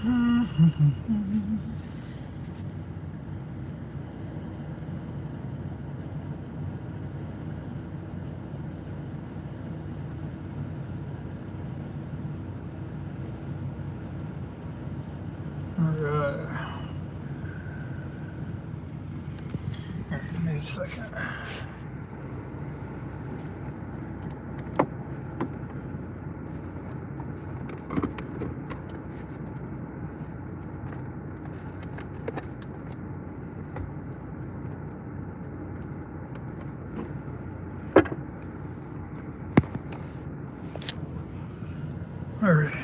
Alright. Give me a second. All right.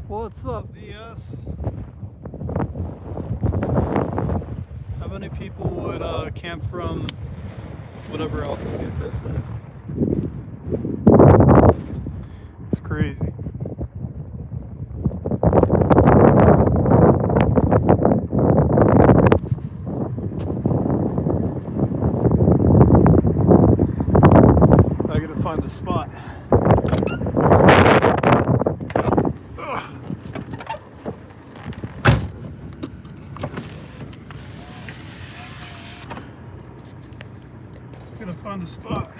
What's up, VS? How many people would camp from whatever altitude this is? It's crazy. I gotta find a spot. Gotta find a spot.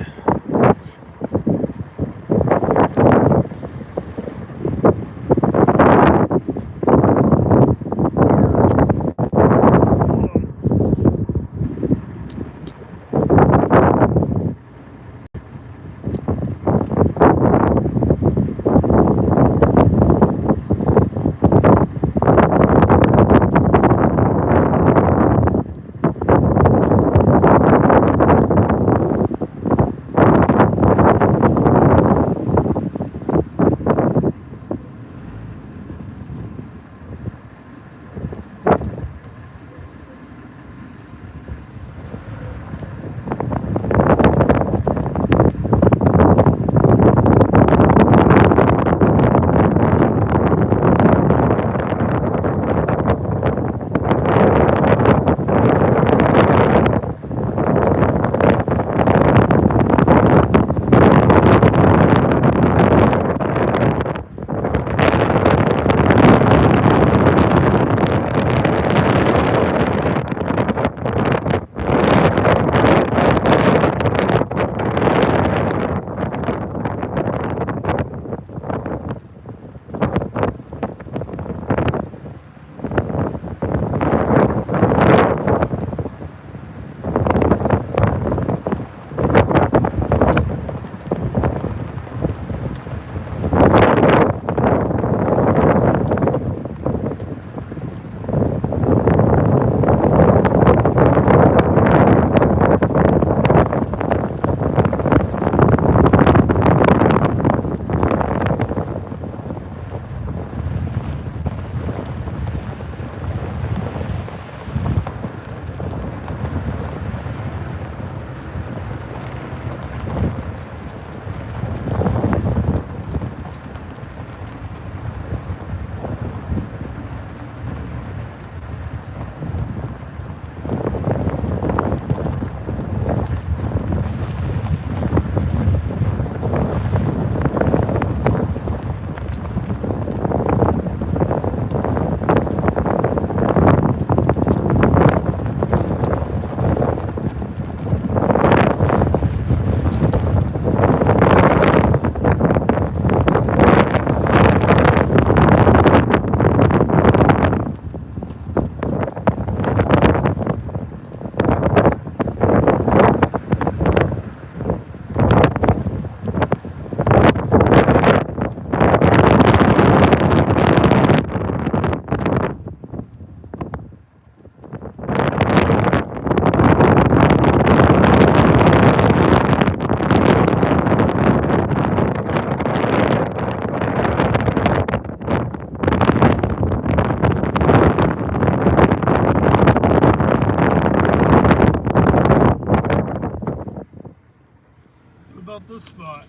about this spot.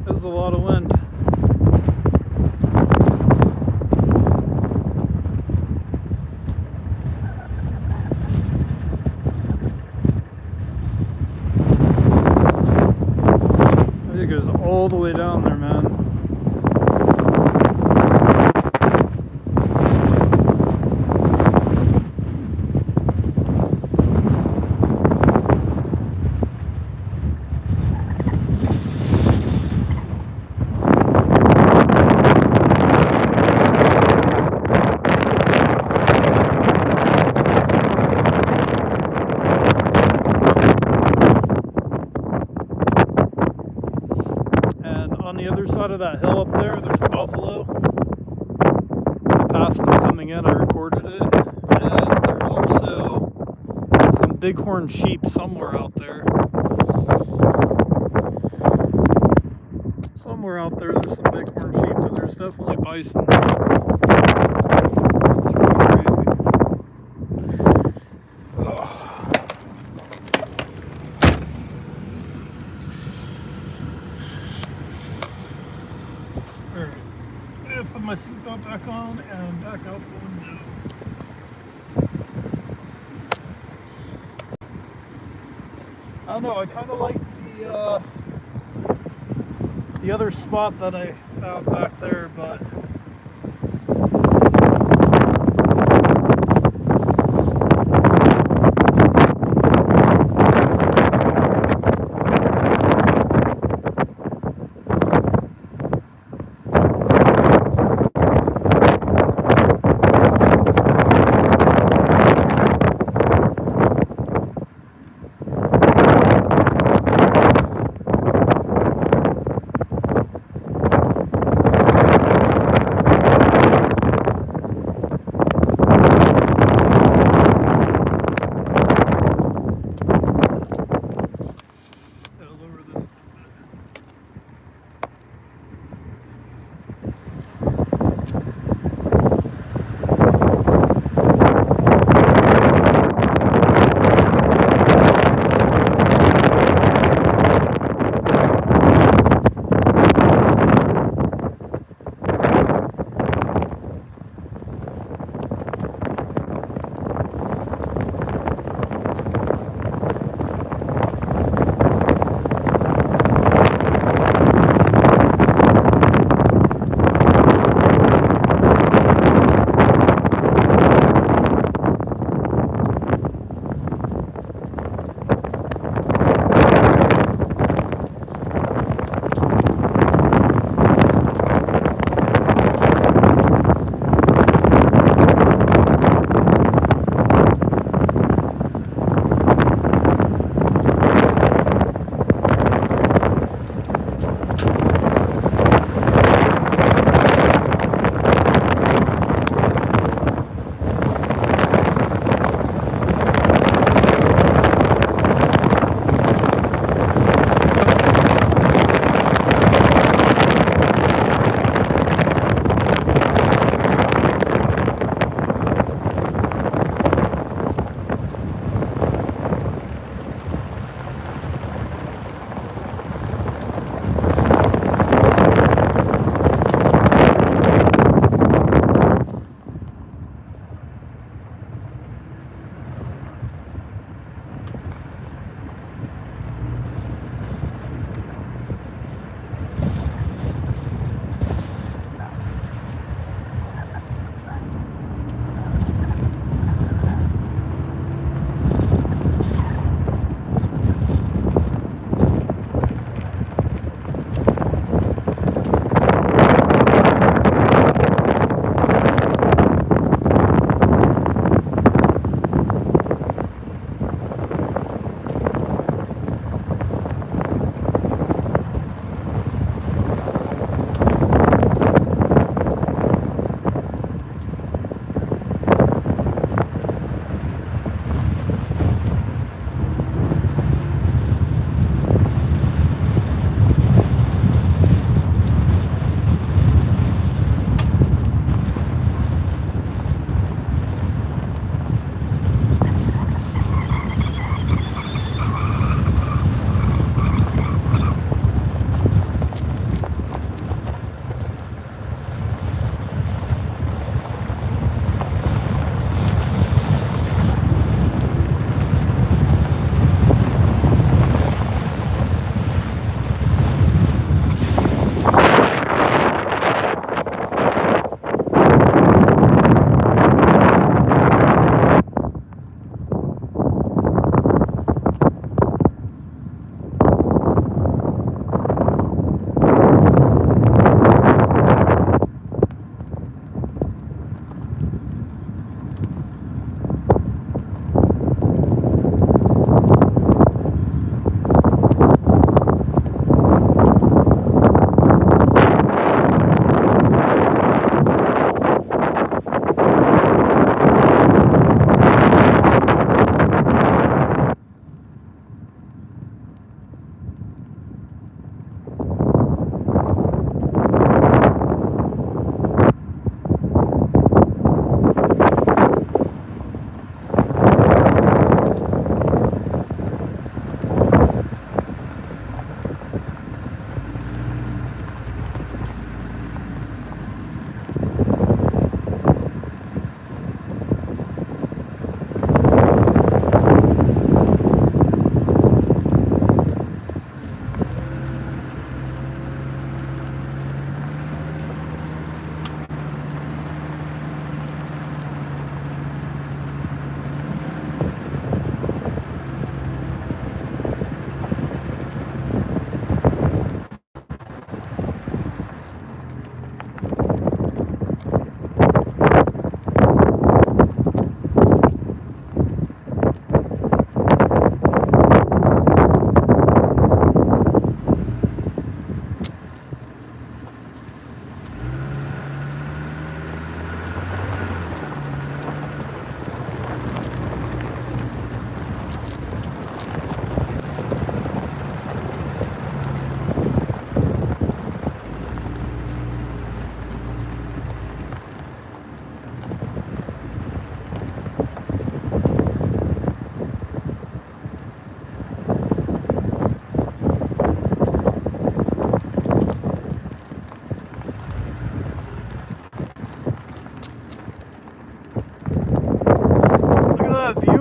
There's a lot of wind. It goes all the way down there, man. On the other side of that hill up there, there's buffalo. I passed them coming in, I recorded it. And there's also some bighorn sheep somewhere out there. Somewhere out there, there's some bighorn sheep, but there's definitely bison. It's really crazy. Alright, I'm going to put my seatbelt back on and back out the window. I don't know, I kind of like the other spot that I found back there, but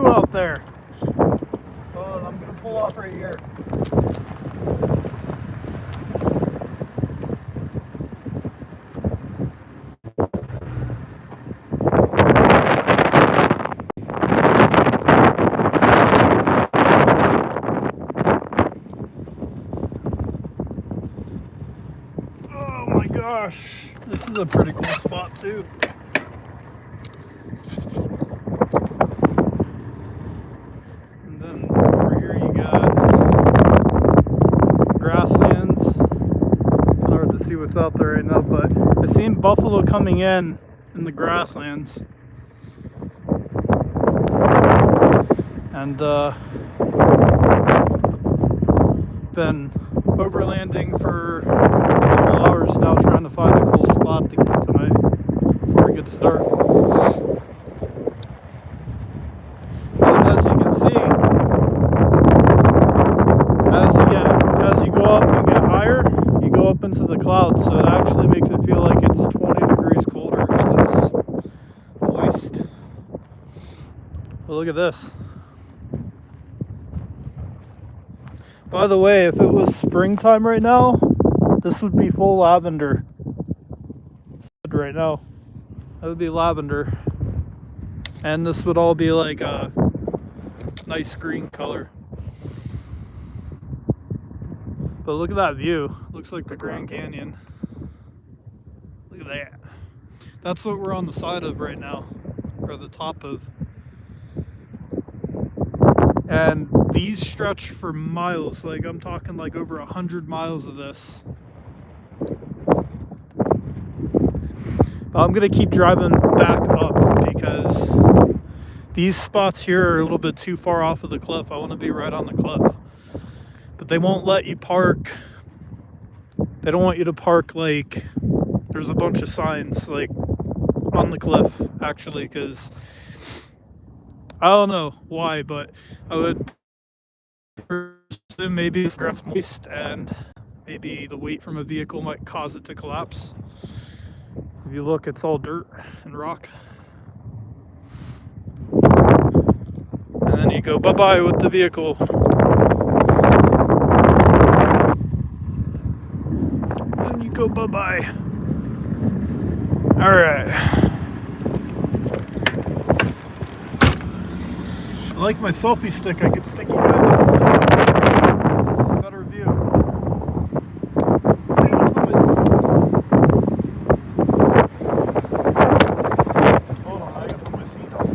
view out there. Oh, and I'm gonna pull off right here. Oh my gosh, this is a pretty cool spot too. And then over here you got grasslands. Kind of hard to see what's out there right now, but I've seen buffalo coming in the grasslands. And been overlanding for a couple hours now trying to find a cool spot to get tonight before it gets dark. But as you can see, as you go up and get higher, you go up into the clouds, so it actually makes it feel like it's 20 degrees colder because it's moist. But look at this. By the way, if it was springtime right now, this would be full lavender. Right now, that would be lavender. And this would all be like a nice green color. But look at that view. Looks like the Grand Canyon. Look at that. That's what we're on the side of right now, or the top of. And these stretch for miles, like I'm talking like over 100 miles of this. But I'm gonna keep driving back up because these spots here are a little bit too far off of the cliff. I want to be right on the cliff. But they won't let you park. They don't want you to park like, there's a bunch of signs like on the cliff actually, because I don't know why, but I would presume maybe the ground's moist and maybe the weight from a vehicle might cause it to collapse. If you look, it's all dirt and rock. And then you go bye-bye with the vehicle. And you go bye-bye. All right. I like my selfie stick. I could stick you guys up. Better view. Hold on, I gotta put my seat on.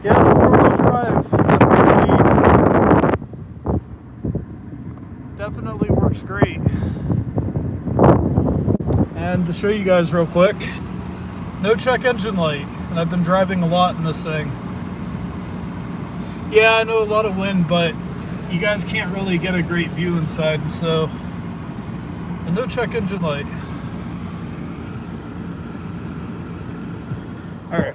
Yeah, four-wheel drive definitely works great. And to show you guys real quick, no check engine light, and I've been driving a lot in this thing. Yeah, I know a lot of wind, but you guys can't really get a great view inside, so and no check engine light. All right.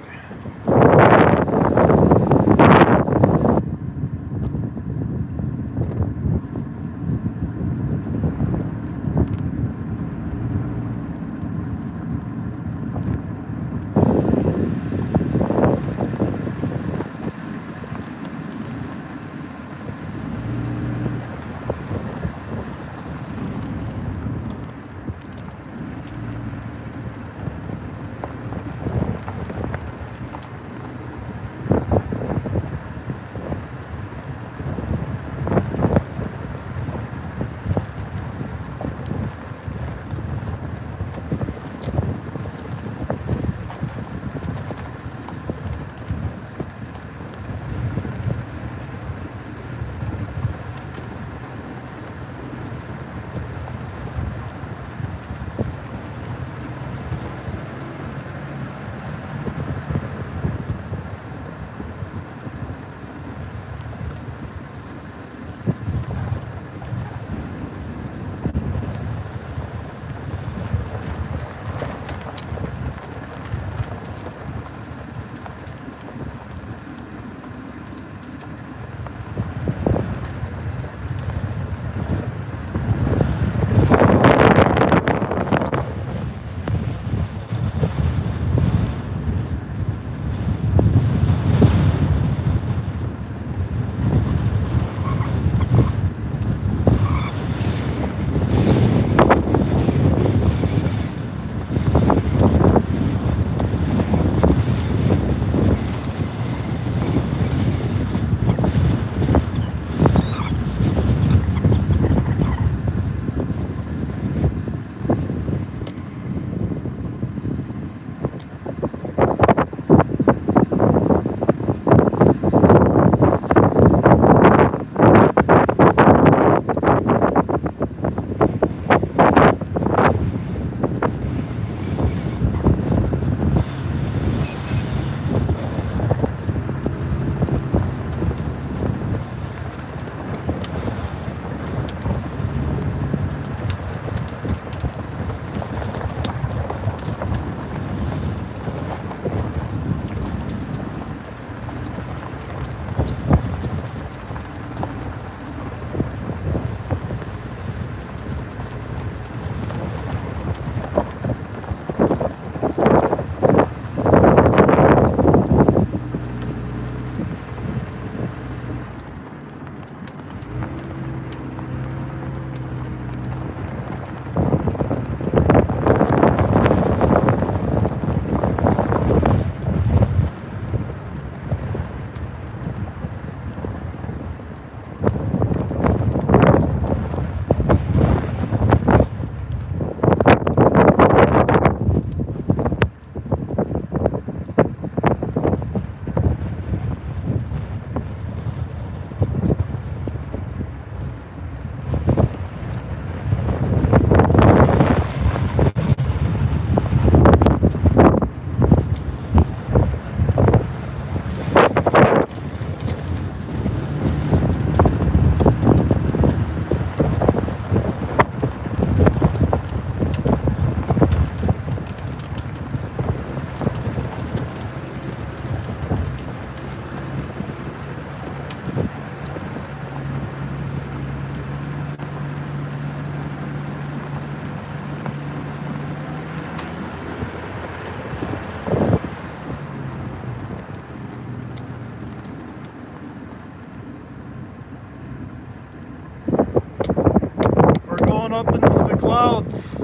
clouds.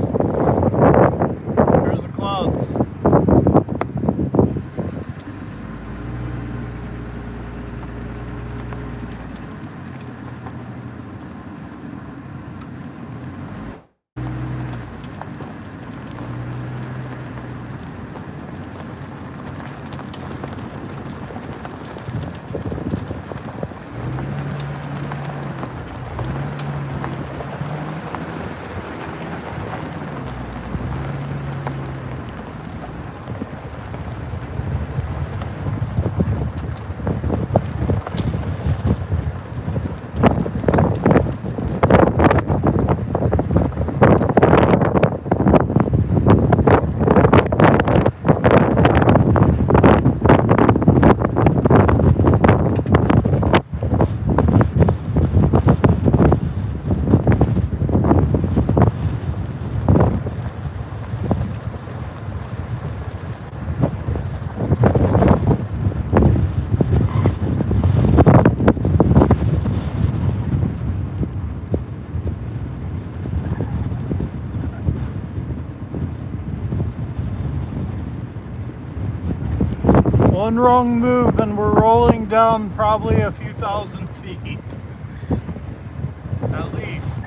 There's the clouds. One wrong move and we're rolling down probably a few thousand feet. At least.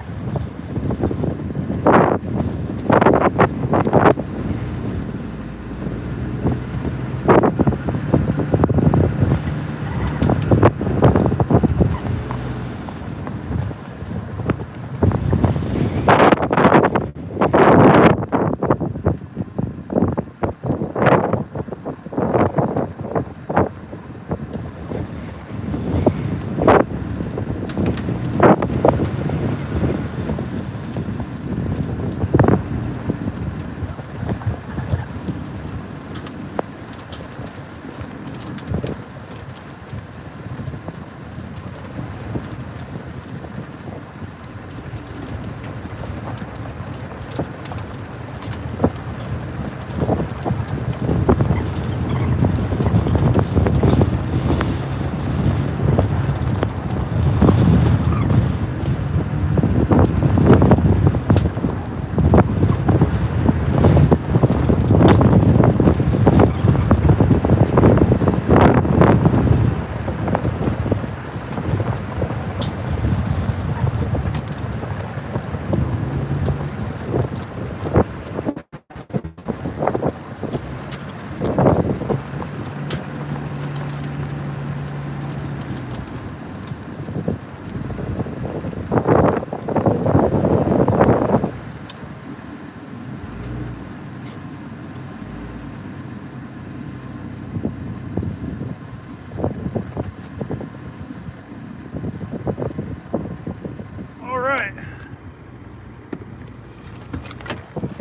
Alright.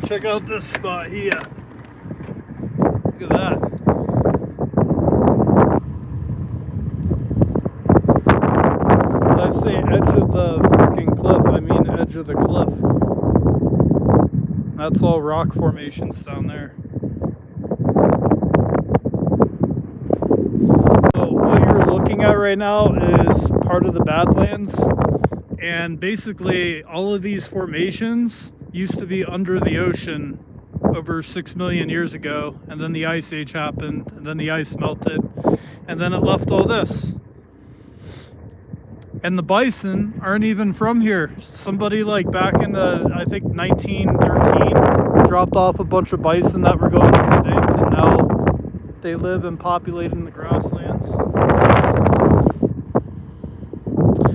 Check out this spot here. Look at that. When I say edge of the freaking cliff, I mean edge of the cliff. That's all rock formations down there. So what you're looking at right now is part of the Badlands. And basically all of these formations used to be under the ocean over 6 million years ago, and then the ice age happened, and then the ice melted, and then it left all this. And the bison aren't even from here. Somebody like back in the, I think 1913, dropped off a bunch of bison that were going extinct, and now they live and populate in the grasslands.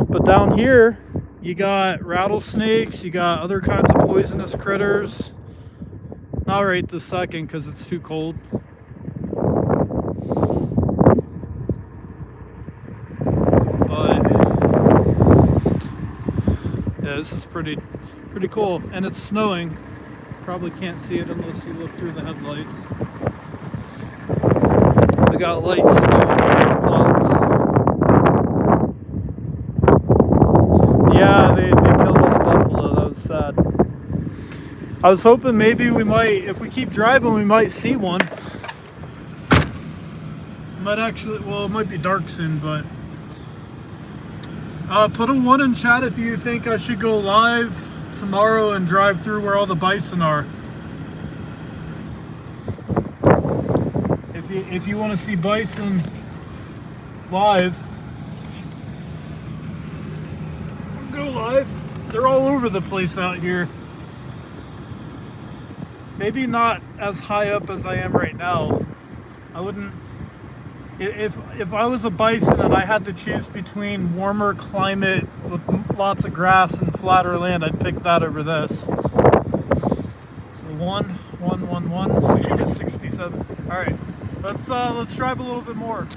But down here, you got rattlesnakes, you got other kinds of poisonous critters. Not right this second because it's too cold. But yeah, this is pretty cool. And it's snowing. Probably can't see it unless you look through the headlights. We got light snow clouds. Yeah, they killed all the buffalo. That was sad. I was hoping maybe we might, if we keep driving, we might see one. Might actually, well, it might be dark soon, but put a 1 in chat if you think I should go live tomorrow and drive through where all the bison are. If you want to see bison live, go live. They're all over the place out here. Maybe not as high up as I am right now. I wouldn't. If I was a bison and I had to choose between warmer climate with lots of grass and flatter land, I'd pick that over this. So 67. All right, let's drive a little bit more.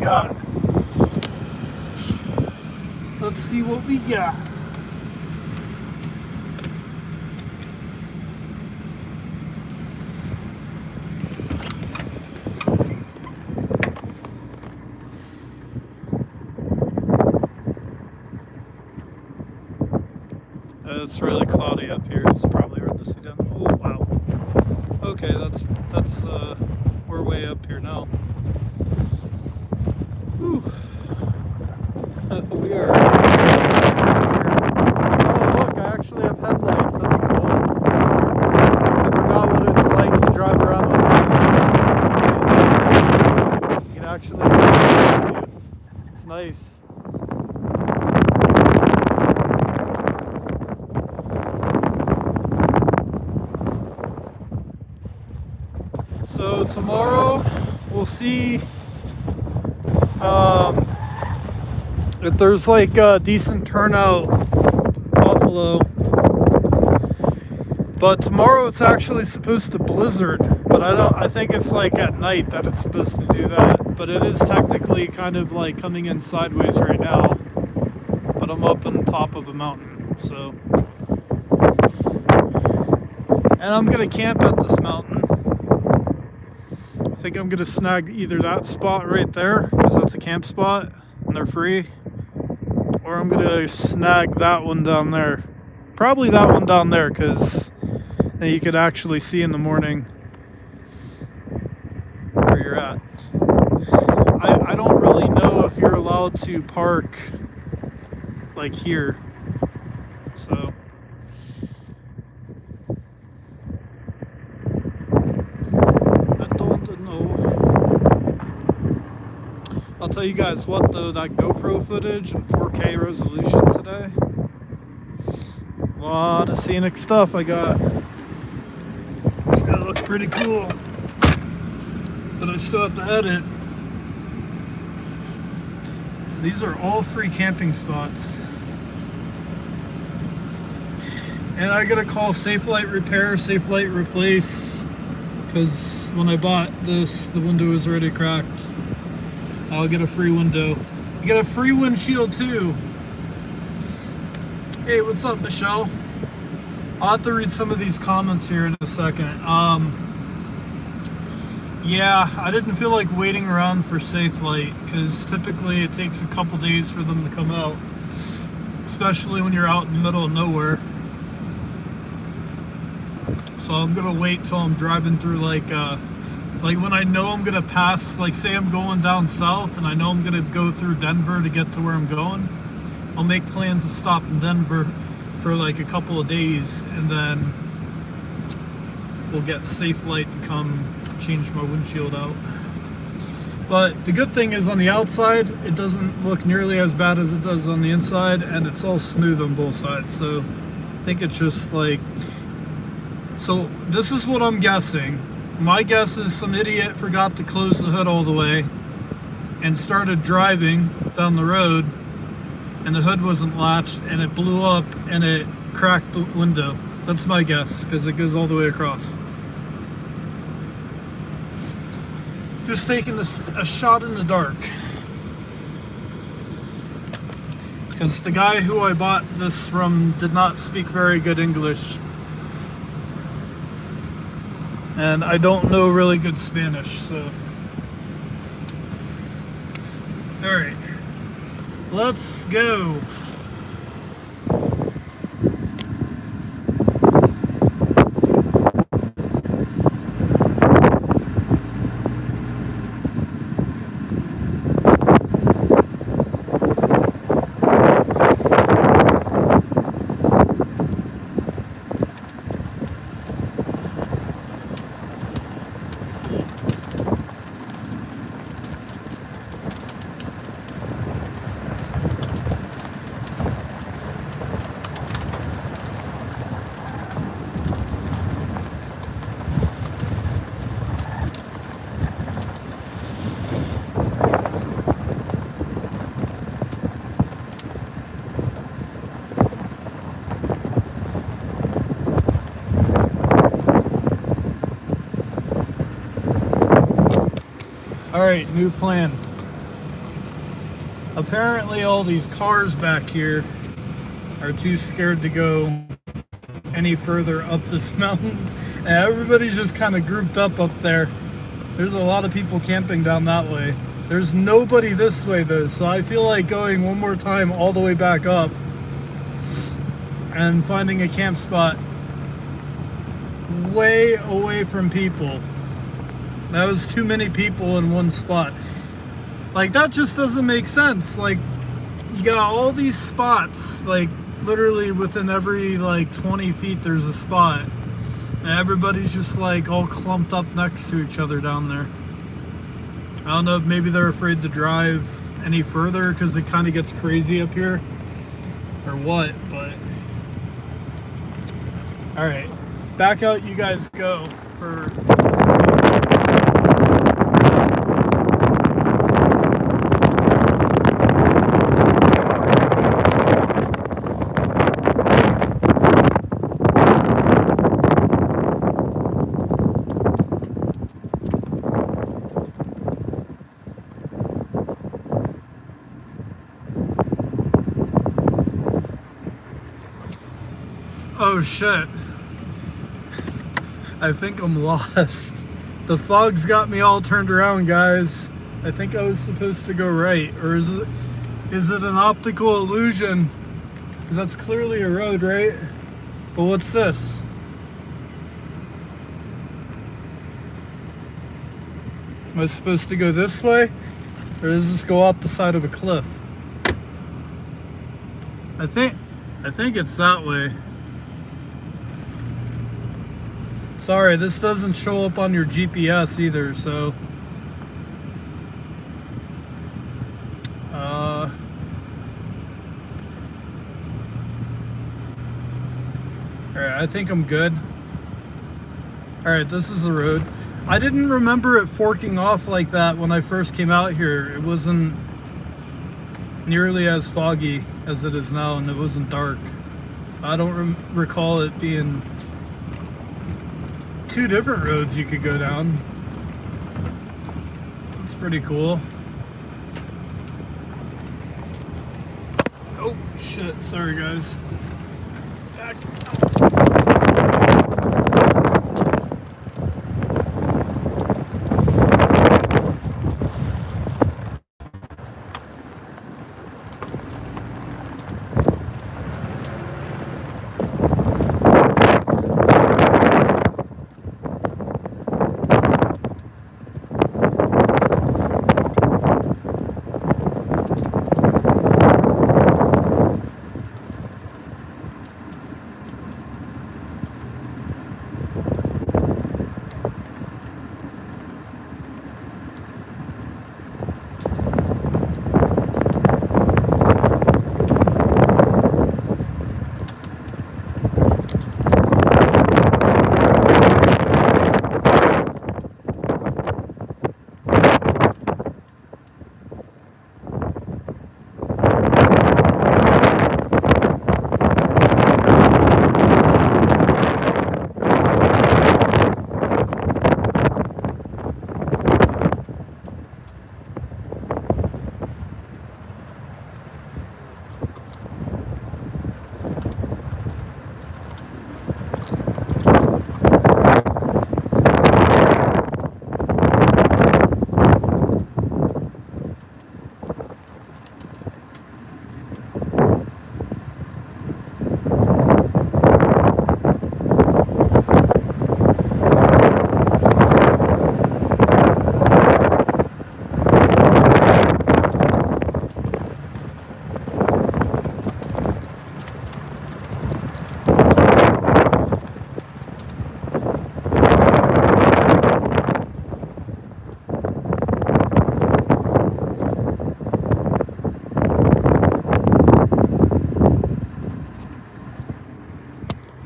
got. Let's see what we got. It's really cloudy up here. It's probably hard to see down. Oh wow. Okay, that's we're way up here now. Whew. We are. Oh look, I actually have headlights. That's cool. I forgot what it's like to drive around with headlights. You can actually see it. It's nice. So tomorrow we'll see if there's like a decent turnout buffalo. But tomorrow it's actually supposed to blizzard, but I think it's like at night that it's supposed to do that. But it is technically kind of like coming in sideways right now. But I'm up on top of a mountain, so. And I'm gonna camp at this mountain. I think I'm gonna snag either that spot right there, because that's a camp spot and they're free, or I'm gonna snag that one down there. Probably that one down there, because then you could actually see in the morning where you're at. I don't really know if you're allowed to park like here, so. I'll tell you guys what though, that GoPro footage in 4K resolution today, a lot of scenic stuff I got. It's gonna look pretty cool, but I still have to edit. These are all free camping spots. And I gotta call Safe Light Repair, Safe Light Replace, because when I bought this, the window was already cracked. I'll get a free window. You get a free windshield too. Hey, what's up, Michelle? I'll have to read some of these comments here in a second. Yeah, I didn't feel like waiting around for Safe Light, because typically it takes a couple days for them to come out, especially when you're out in the middle of nowhere. So I'm gonna wait till I'm driving through like when I know I'm gonna pass, like say I'm going down south and I know I'm gonna go through Denver to get to where I'm going, I'll make plans to stop in Denver for like a couple of days, and then we'll get Safe Light to come change my windshield out. But the good thing is on the outside, it doesn't look nearly as bad as it does on the inside, and it's all smooth on both sides. So I think it's just like, so this is what I'm guessing. My guess is some idiot forgot to close the hood all the way and started driving down the road, and the hood wasn't latched and it blew up and it cracked the window. That's my guess, because it goes all the way across. Just taking a shot in the dark, because the guy who I bought this from did not speak very good English. And I don't know really good Spanish, so. Alright, let's go. Alright, new plan. Apparently all these cars back here are too scared to go any further up this mountain. And everybody's just kind of grouped up there. There's a lot of people camping down that way. There's nobody this way though, so I feel like going one more time all the way back up and finding a camp spot way away from people. That was too many people in one spot. Like, that just doesn't make sense. Like, you got all these spots, like literally within every like 20 feet there's a spot. And everybody's just like all clumped up next to each other down there. I don't know if maybe they're afraid to drive any further because it kind of gets crazy up here or what, but all right, back out you guys go for oh shit. I think I'm lost. The fog's got me all turned around, guys. I think I was supposed to go right, or is it an optical illusion? Because that's clearly a road, right? But what's this? Am I supposed to go this way? Or does this go off the side of a cliff? I think it's that way. Sorry, this doesn't show up on your GPS either, so alright, I think I'm good. Alright, this is the road. I didn't remember it forking off like that when I first came out here. It wasn't nearly as foggy as it is now, and it wasn't dark. I don't recall it being two different roads you could go down. That's pretty cool. Oh shit, sorry guys. Back.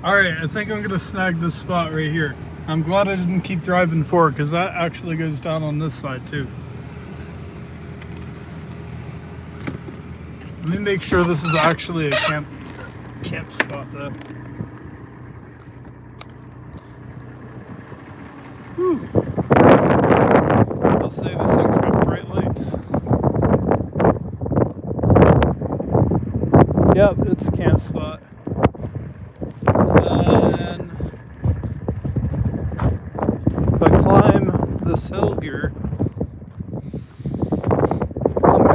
Alright, I think I'm going to snag this spot right here. I'm glad I didn't keep driving forward because that actually goes down on this side too. Let me make sure this is actually a camp spot though. Whew. I'll say this thing's got bright lights.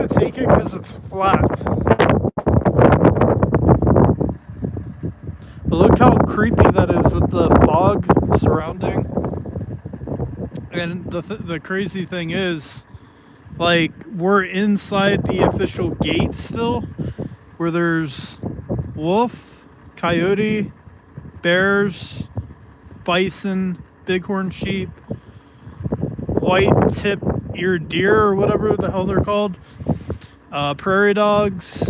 gonna take it because it's flat. But look how creepy that is with the fog surrounding. And the crazy thing is, like, we're inside the official gate still, where there's wolf, coyote, bears, bison, bighorn sheep, white-tip-eared deer, or whatever the hell they're called, prairie dogs,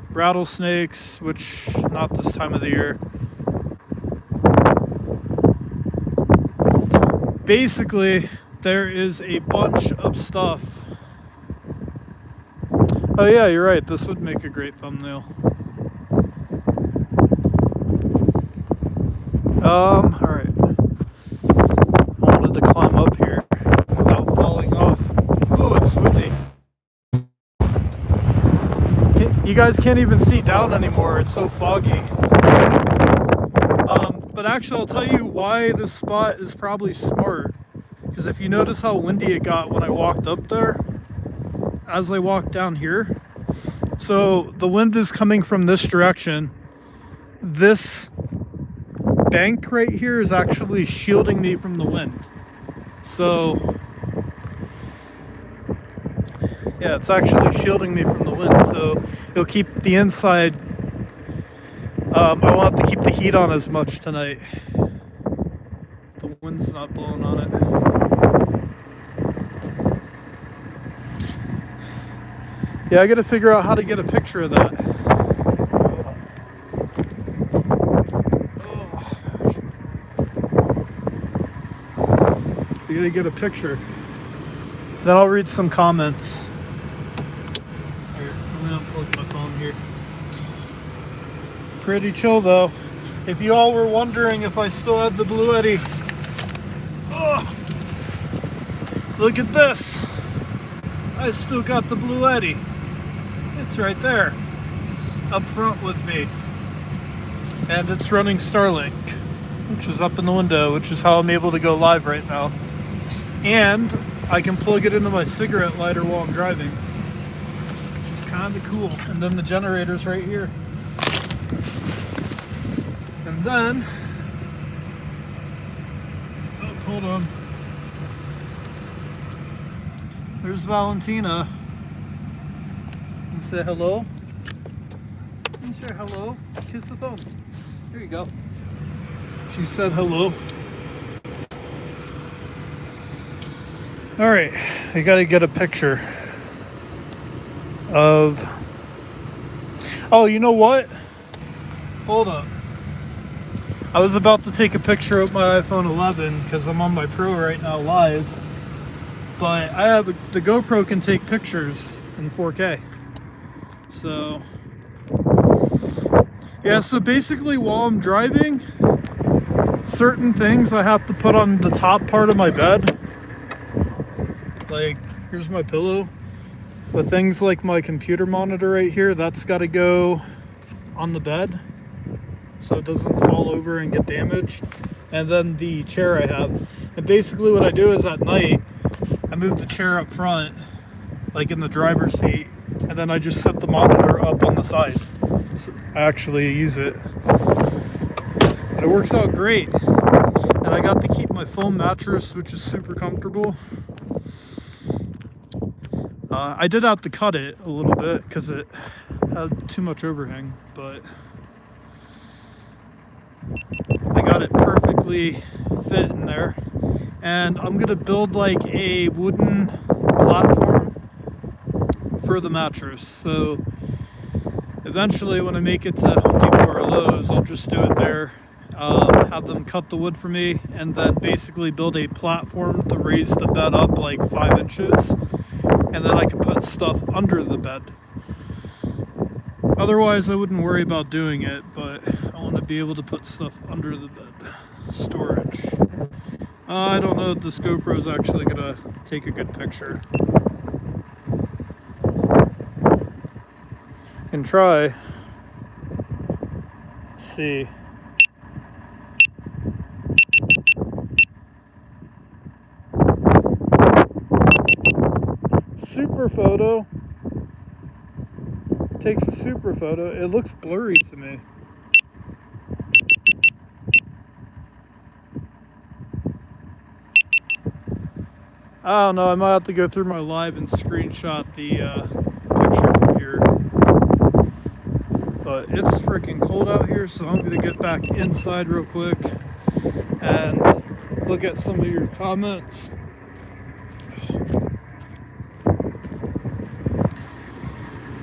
rattlesnakes, which not this time of the year. Basically, there is a bunch of stuff. Oh yeah, you're right, this would make a great thumbnail. Alright. I wanted to climb up here without falling off. Oh, it's windy. You guys can't even see down anymore, it's so foggy. But actually, I'll tell you why this spot is probably smart. Because if you notice how windy it got when I walked up there, as I walked down here, so the wind is coming from this direction. This bank right here is actually shielding me from the wind. So yeah, it's actually shielding me from the wind, so it'll keep the inside. I won't have to keep the heat on as much tonight. The wind's not blowing on it. Yeah, I gotta figure out how to get a picture of that. I gotta get a picture. Then I'll read some comments. Here, I'm gonna unplug my phone here. Pretty chill though. If you all were wondering if I still had the Blue Eddy, oh, look at this. I still got the Blue Eddy. It's right there, up front with me. And it's running Starlink, which is up in the window, which is how I'm able to go live right now. And I can plug it into my cigarette lighter while I'm driving, which is kind of cool. And then the generator's right here. And then, oh, hold on. There's Valentina. Say hello. You say hello. Kiss the phone. There you go. She said hello. All right, I gotta get a picture of. Oh, you know what? Hold up. I was about to take a picture of my iPhone 11 because I'm on my Pro right now live. But I have the GoPro can take pictures in 4K. So yeah, so basically while I'm driving, certain things I have to put on the top part of my bed. Like, here's my pillow. But things like my computer monitor right here, that's got to go on the bed so it doesn't fall over and get damaged. And then the chair I have. And basically what I do is at night, I move the chair up front, like in the driver's seat, and then I just set the monitor up on the side. So I actually use it. And it works out great. And I got to keep my foam mattress, which is super comfortable. I did have to cut it a little bit because it had too much overhang, but I got it perfectly fit in there. And I'm gonna build like a wooden platform for the mattress. So eventually when I make it to Home Depot or Lowe's, I'll just do it there. Have them cut the wood for me and then basically build a platform to raise the bed up like 5 inches. And then I can put stuff under the bed. Otherwise I wouldn't worry about doing it, but I want to be able to put stuff under the bed. Storage. I don't know if this GoPro is actually gonna take a good picture. Can try. Let's see. Super photo. takes a super photo, it looks blurry to me. I don't know, I might have to go through my live and screenshot the picture from here. But it's freaking cold out here, so I'm gonna get back inside real quick and look at some of your comments.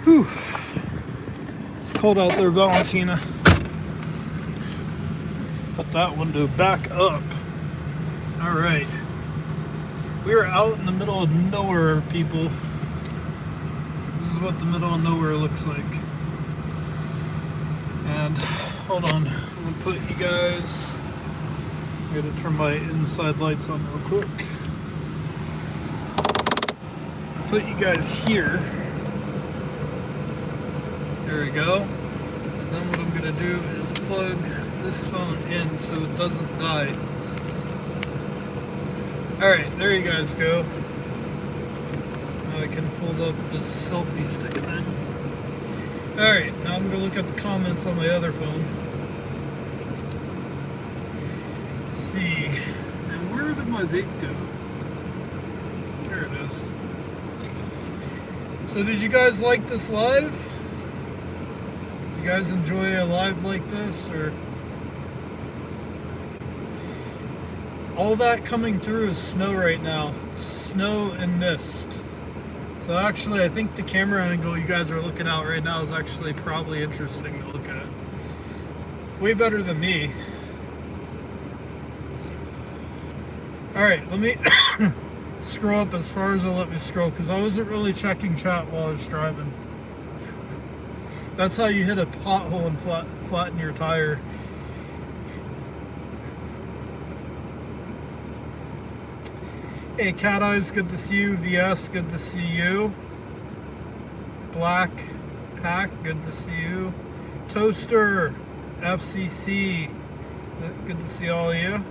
Whew. It's cold out there, Valentina. Put that window back up. All right. We are out in the middle of nowhere, people. This is what the middle of nowhere looks like. And hold on, I'm gonna put you guys, I gotta turn my inside lights on real quick. Put you guys here. There we go. And then what I'm gonna do is plug this phone in so it doesn't die. Alright, there you guys go. Now I can fold up this selfie stick thing. Alright, now I'm going to look at the comments on my other phone. Let's see. And where did my vape go? There it is. So did you guys like this live? You guys enjoy a live like this? Or all that coming through is snow right now. Snow and mist. So actually, I think the camera angle you guys are looking at right now is actually probably interesting to look at. Way better than me. Alright, let me scroll up as far as it'll let me scroll, because I wasn't really checking chat while I was driving. That's how you hit a pothole and flatten your tire. Hey, Cat Eyes, good to see you. VS, good to see you. Black Pack, good to see you. Toaster, FCC, good to see all of you.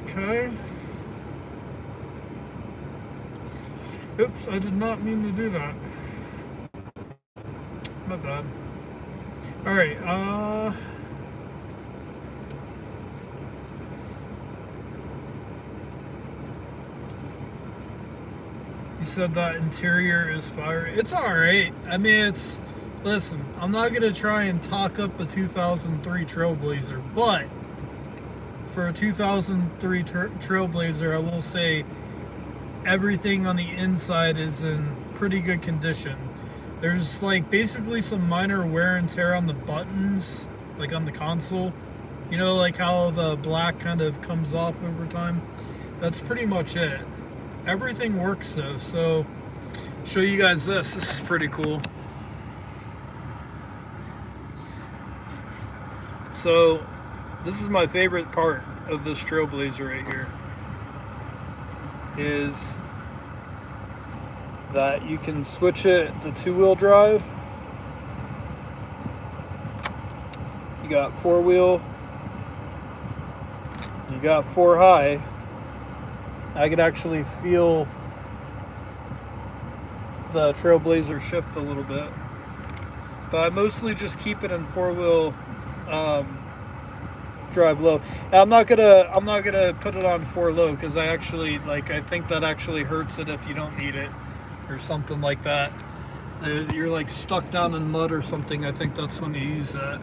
Okay. Oops, I did not mean to do that. My bad. Alright, you said that interior is fire. It's alright. I mean, listen, I'm not going to try and talk up a 2003 Trailblazer, but for a 2003 Trailblazer, I will say everything on the inside is in pretty good condition. There's like basically some minor wear and tear on the buttons, like on the console. You know, like how the black kind of comes off over time. That's pretty much it. Everything works though. So, show you guys this. This is pretty cool. So, this is my favorite part of this Trailblazer right here. Is that you can switch it to two-wheel drive. You got four-wheel. You got four high. I could actually feel the Trailblazer shift a little bit, but I mostly just keep it in four-wheel drive low. Now, I'm not gonna put it on four low because I think that actually hurts it if you don't need it or something like that. You're like stuck down in mud or something. I think that's when you use that.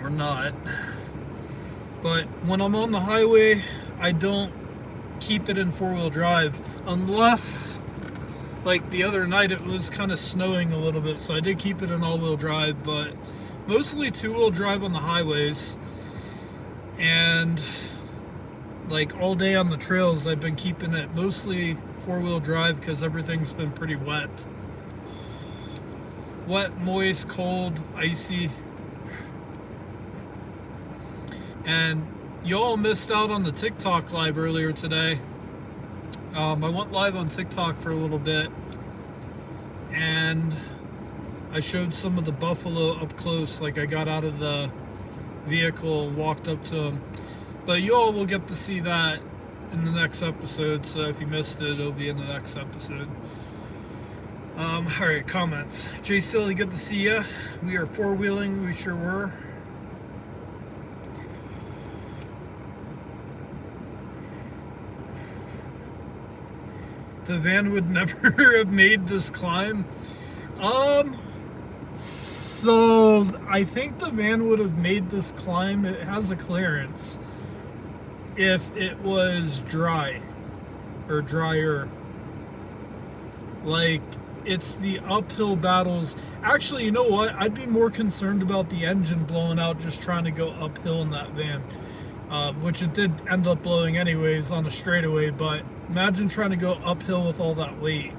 Or not. But when I'm on the highway, I don't keep it in four-wheel drive unless, like the other night, it was kind of snowing a little bit, so I did keep it in all-wheel drive, but mostly two-wheel drive on the highways. And like all day on the trails, I've been keeping it mostly four-wheel drive because everything's been pretty wet. Wet, moist, cold, icy. And y'all missed out on the TikTok live earlier today. I went live on TikTok for a little bit and I showed some of the buffalo up close. Like I got out of the vehicle and walked up to them. But you all will get to see that in the next episode. So if you missed it, it'll be in the next episode. All right, comments. Jay Silly, good to see ya. We are four-wheeling. We sure were. The van would never have made this climb. So I think the van would have made this climb. It has a clearance if it was dry or drier. Like, it's the uphill battles. Actually, you know what? I'd be more concerned about the engine blowing out just trying to go uphill in that van, which it did end up blowing anyways on a straightaway. But imagine trying to go uphill with all that weight.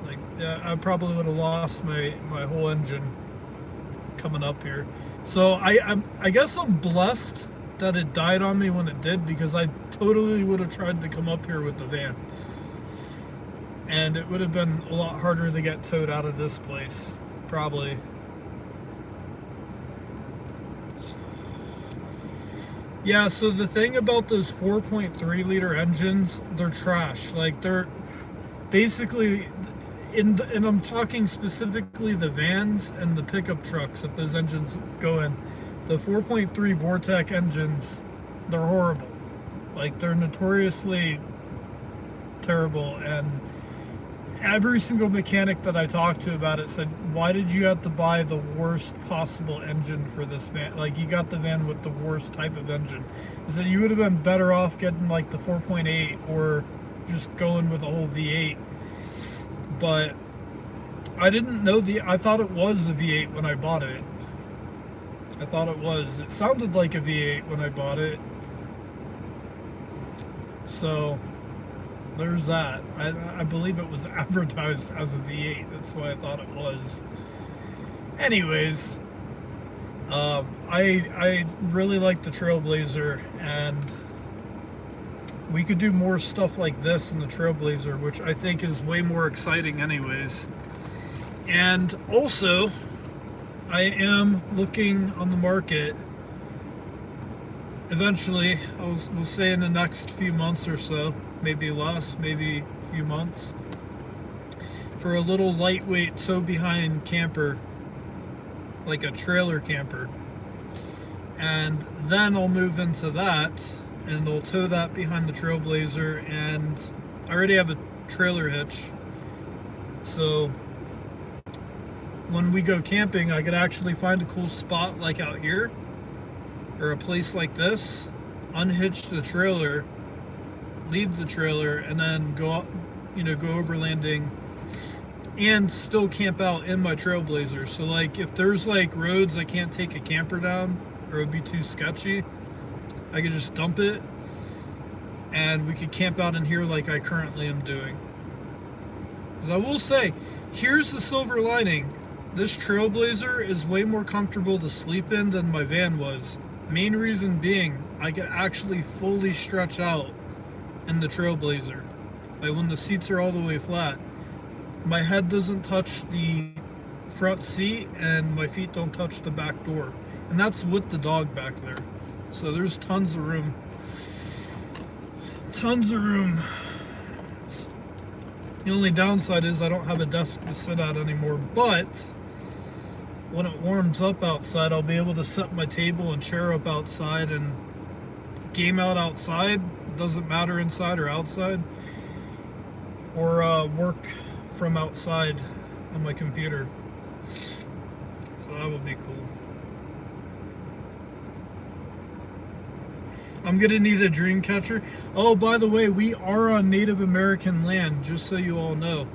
Like, yeah, I probably would have lost my whole engine coming up here. So I guess I'm blessed that it died on me when it did, because I totally would have tried to come up here with the van. And it would have been a lot harder to get towed out of this place, probably. Yeah, so the thing about those 4.3 liter engines, they're trash. Like, they're basically, and I'm talking specifically the vans and the pickup trucks that those engines go in. The 4.3 Vortec engines, they're horrible. Like, they're notoriously terrible, and every single mechanic that I talked to about it said, why did you have to buy the worst possible engine for this van? Like, you got the van with the worst type of engine. He said you would have been better off getting like the 4.8 or just going with a whole V8. But I didn't know I thought it was the V8 when I bought it. I thought it was. It sounded like a V8 when I bought it. So there's that. I believe it was advertised as a V8. That's why I thought it was. Anyways, I really like the Trailblazer, and we could do more stuff like this in the Trailblazer, which I think is way more exciting anyways. And also, I am looking on the market eventually. We'll say in the next few months or so, maybe less, maybe a few months, for a little lightweight tow behind camper, like a trailer camper. And then I'll move into that, and I'll tow that behind the Trailblazer, and I already have a trailer hitch, so when we go camping, I could actually find a cool spot like out here, or a place like this, unhitch the trailer, leave the trailer, and then go overlanding and still camp out in my Trailblazer. So like, if there's like roads I can't take a camper down or it would be too sketchy, I could just dump it and we could camp out in here like I currently am doing. Because I will say, here's the silver lining. This Trailblazer is way more comfortable to sleep in than my van was. Main reason being, I could actually fully stretch out in the Trailblazer. Like, when the seats are all the way flat, my head doesn't touch the front seat and my feet don't touch the back door. And that's with the dog back there. So there's tons of room. Tons of room. The only downside is I don't have a desk to sit at anymore, but when it warms up outside, I'll be able to set my table and chair up outside and game out outside. It doesn't matter inside or outside. Or work from outside on my computer. So that would be cool. I'm gonna need a dream catcher. Oh, by the way, we are on Native American land, just so you all know.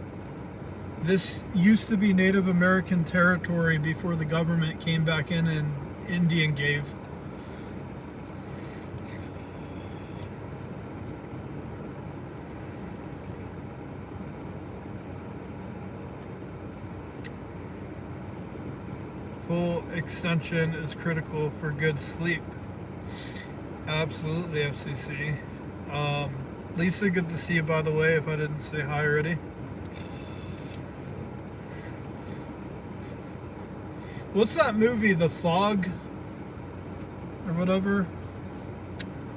This used to be Native American territory before the government came back in and Indian gave. Full extension is critical for good sleep. Absolutely, FCC. Lisa, good to see you, by the way, if I didn't say hi already. What's that movie, The Fog? Or whatever?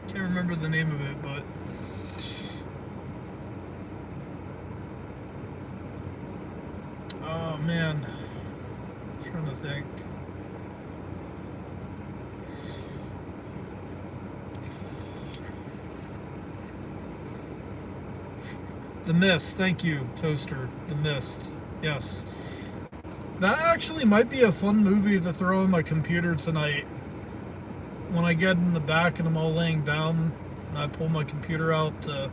Can't can't remember the name of it, but oh man, I'm trying to think. The Mist, thank you, Toaster. The Mist, yes. That actually might be a fun movie to throw on my computer tonight. When I get in the back and I'm all laying down, and I pull my computer out to,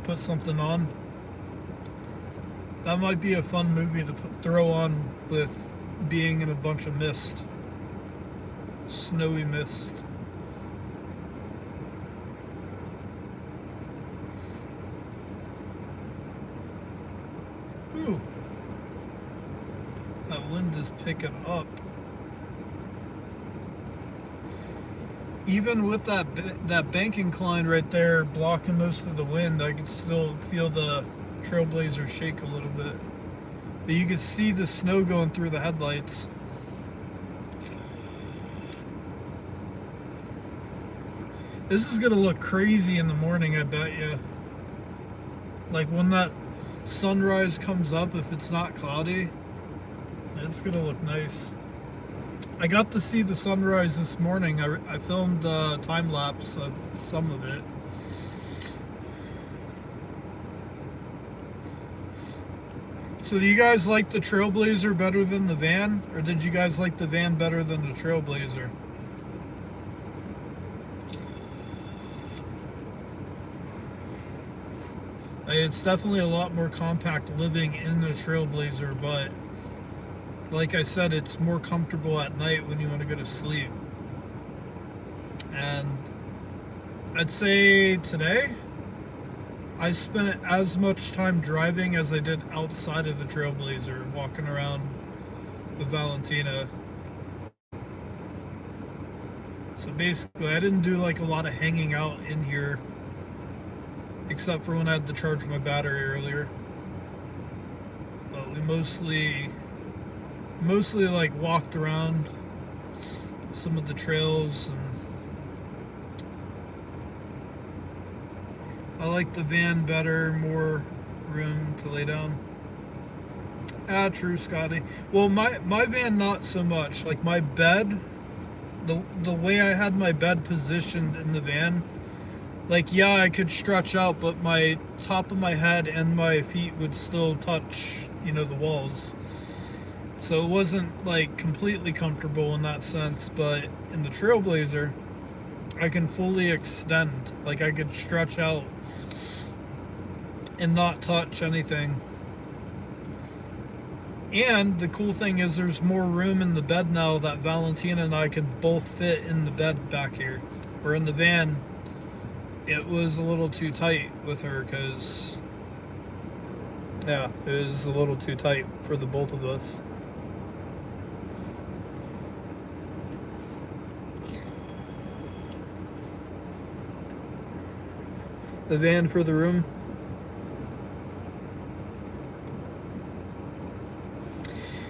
put something on. That might be a fun movie to throw on with being in a bunch of mist. Snowy mist. Ooh. That wind is picking up. Even with that bank incline right there blocking most of the wind, I could still feel the Trailblazer shake a little bit. But you could see the snow going through the headlights. This is gonna look crazy in the morning, I bet you. Like when that sunrise comes up, if it's not cloudy, it's gonna look nice. I got to see the sunrise this morning. I filmed a time lapse of some of it. So do you guys like the Trailblazer better than the van? Or did you guys like the van better than the Trailblazer? It's definitely a lot more compact living in the Trailblazer, but like I said, it's more comfortable at night when you want to go to sleep. And I'd say today I spent as much time driving as I did outside of the Trailblazer, walking around the Valentina. So basically I didn't do like a lot of hanging out in here, except for when I had to charge my battery earlier. But we mostly like walked around some of the trails, and I like the van better, more room to lay down. True, Scotty. Well, my van not so much. Like my bed, the way I had my bed positioned in the van, like yeah, I could stretch out, but my top of my head and my feet would still touch, the walls. So it wasn't like completely comfortable in that sense, but in the Trailblazer, I can fully extend. Like I could stretch out and not touch anything. And the cool thing is there's more room in the bed now that Valentina and I can both fit in the bed back here. Or in the van, it was a little too tight with her because, yeah, it was a little too tight for the both of us. The van for the room.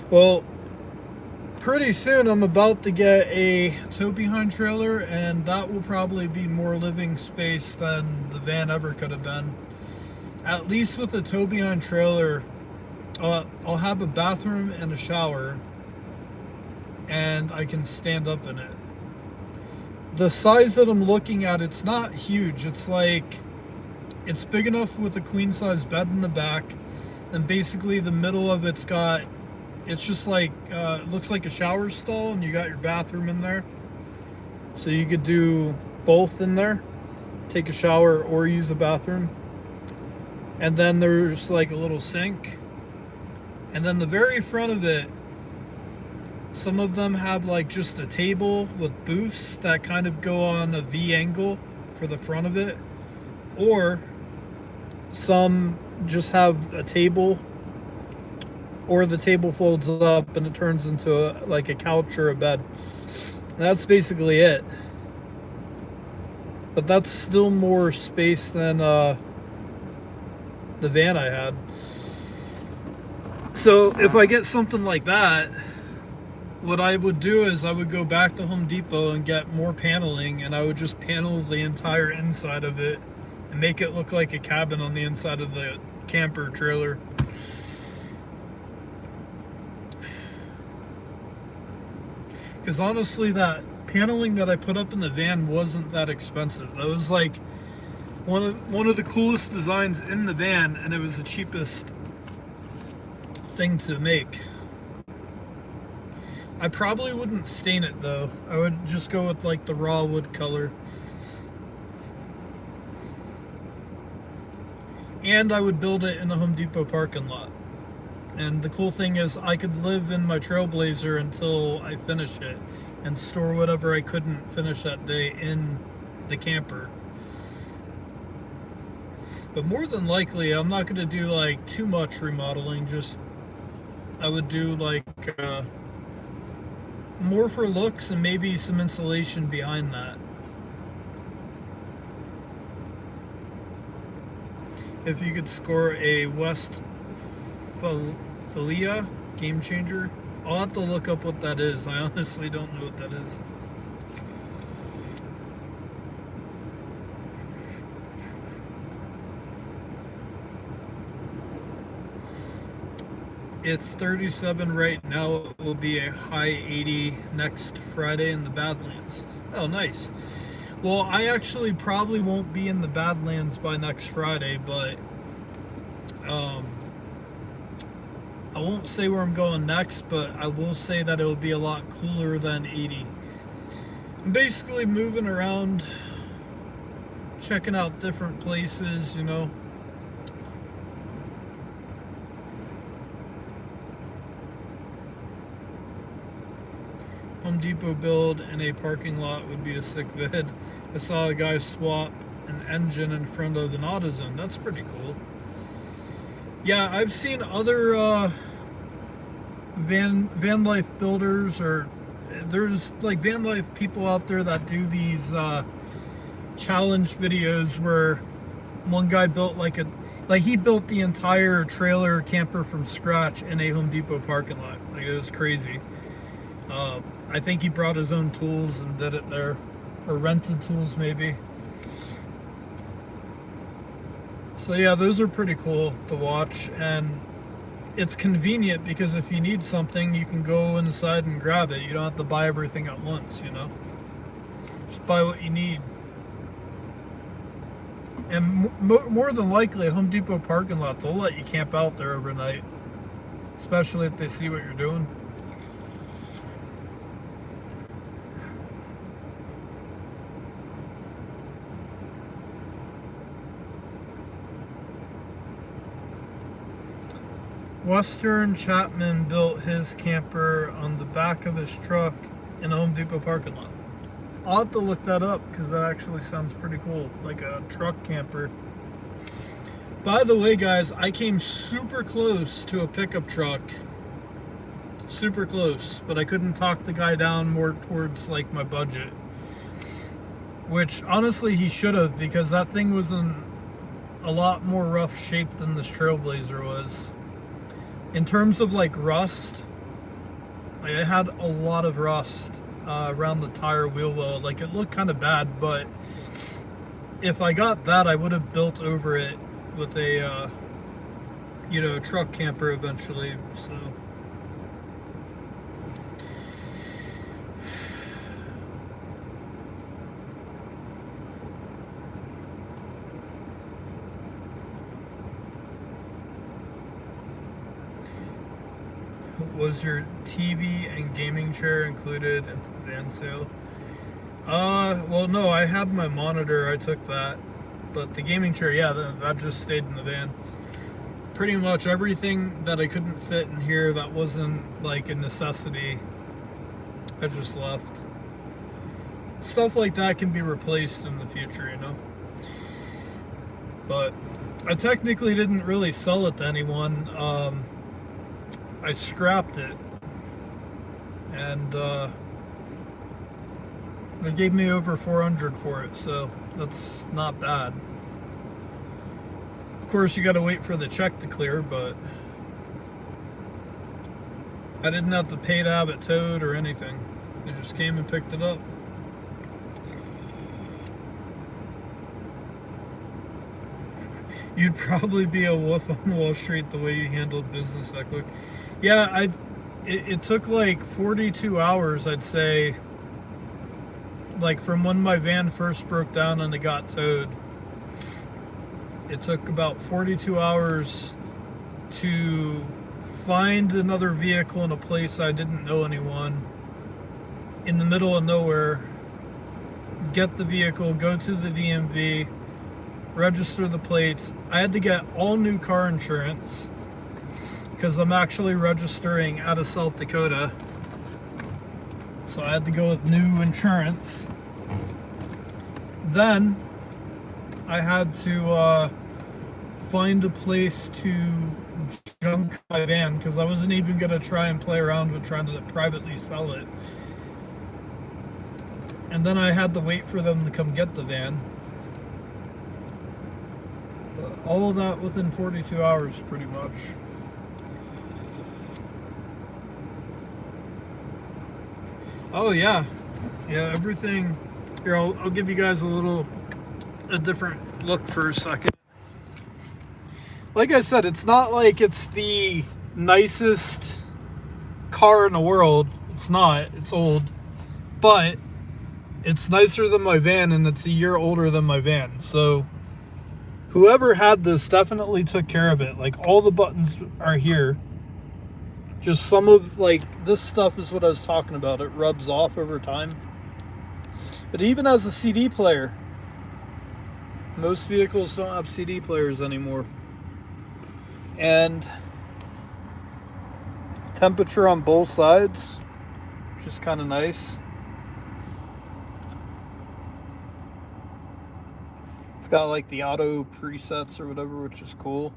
Well, pretty soon I'm about to get a tow behind trailer, and that will probably be more living space than the van ever could have been. At least with the tow behind trailer, I'll have a bathroom and a shower, and I can stand up in it. The size that I'm looking at, it's not huge. It's big enough with a queen size bed in the back, and basically the middle of it's just like, it looks like a shower stall, and you got your bathroom in there. So you could do both in there, take a shower or use the bathroom. And then there's like a little sink. And then the very front of it, some of them have like just a table with booths that kind of go on a V angle for the front of it. Or some just have a table, or the table folds up and it turns into like a couch or a bed. And that's basically it. But that's still more space than the van I had. So if I get something like that, what I would do is I would go back to Home Depot and get more paneling, and I would just panel the entire inside of it and make it look like a cabin on the inside of the camper trailer. Because honestly, that paneling that I put up in the van wasn't that expensive. That was like one of the coolest designs in the van, and it was the cheapest thing to make. I probably wouldn't stain it though. I would just go with like the raw wood color. And I would build it in a Home Depot parking lot. And the cool thing is I could live in my Trailblazer until I finish it and store whatever I couldn't finish that day in the camper. But more than likely, I'm not going to do like too much remodeling. Just I would do like more for looks and maybe some insulation behind that. If you could score a Westphalia Game Changer, I'll have to look up what that is. I honestly don't know what that is. It's 37 right now. It will be a high 80 next Friday in the Badlands. Oh, nice. Well, I actually probably won't be in the Badlands by next Friday, but I won't say where I'm going next, but I will say that it'll be a lot cooler than 80. I'm basically moving around, checking out different places, you know. Home Depot build in a parking lot would be a sick vid. I saw a guy swap an engine in front of an AutoZone. That's pretty cool. Yeah, I've seen other van life builders, or there's like van life people out there that do these challenge videos where one guy built he built the entire trailer camper from scratch in a Home Depot parking lot. Like, it was crazy. I think he brought his own tools and did it there, or rented tools maybe. So yeah, those are pretty cool to watch, and it's convenient because if you need something, you can go inside and grab it. You don't have to buy everything at once, you know. Just buy what you need. And more than likely, a Home Depot parking lot, they'll let you camp out there overnight, especially if they see what you're doing. Western Chapman built his camper on the back of his truck in a Home Depot parking lot. I'll have to look that up because that actually sounds pretty cool, like a truck camper. By the way, guys, I came super close to a pickup truck. Super close, but I couldn't talk the guy down more towards like my budget. Which honestly he should have, because that thing was in a lot more rough shape than this Trailblazer was. In terms of like rust, like it had a lot of rust around the tire wheel well. Like, it looked kind of bad, but if I got that, I would have built over it with a truck camper eventually. So was your TV and gaming chair included in the van sale? Well, no, I had my monitor, I took that, but the gaming chair, yeah, that just stayed in the van. Pretty much everything that I couldn't fit in here that wasn't like a necessity, I just left. Stuff like that can be replaced in the future, you know? But I technically didn't really sell it to anyone. I scrapped it, and they gave me over $400 for it, so that's not bad. Of course, you got to wait for the check to clear, but I didn't have to pay to have it towed or anything. They just came and picked it up. You'd probably be a wolf on Wall Street the way you handled business that quick. Yeah, it took like 42 hours, I'd say, like from when my van first broke down and it got towed. It took about 42 hours to find another vehicle in a place I didn't know anyone, in the middle of nowhere, get the vehicle, go to the DMV, register the plates. I had to get all new car insurance because I'm actually registering out of South Dakota. So I had to go with new insurance. Then I had to find a place to junk my van because I wasn't even going to try and play around with trying to privately sell it. And then I had to wait for them to come get the van. But all of that within 42 hours, pretty much. Oh yeah, yeah, everything. Here, I'll give you guys a different look for a second. Like I said, it's not like it's the nicest car in the world. It's not. It's old. But it's nicer than my van, and it's a year older than my van. So whoever had this definitely took care of it. Like, all the buttons are here. Just some of, like, this stuff is what I was talking about. It rubs off over time. But it even has a CD player. Most vehicles don't have CD players anymore. And temperature on both sides, which is kind of nice. It's got like the auto presets or whatever, which is cool.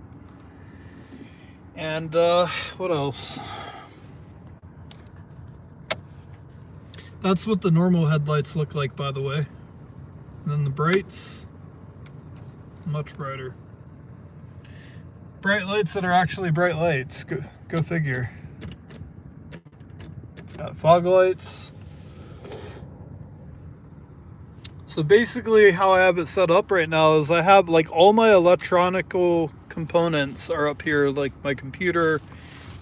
And what else? That's what the normal headlights look like, by the way. And then the brights, much brighter. Bright lights that are actually bright lights. Go figure. It's got fog lights. So basically how I have it set up right now is I have like all my electronical components are up here, like my computer,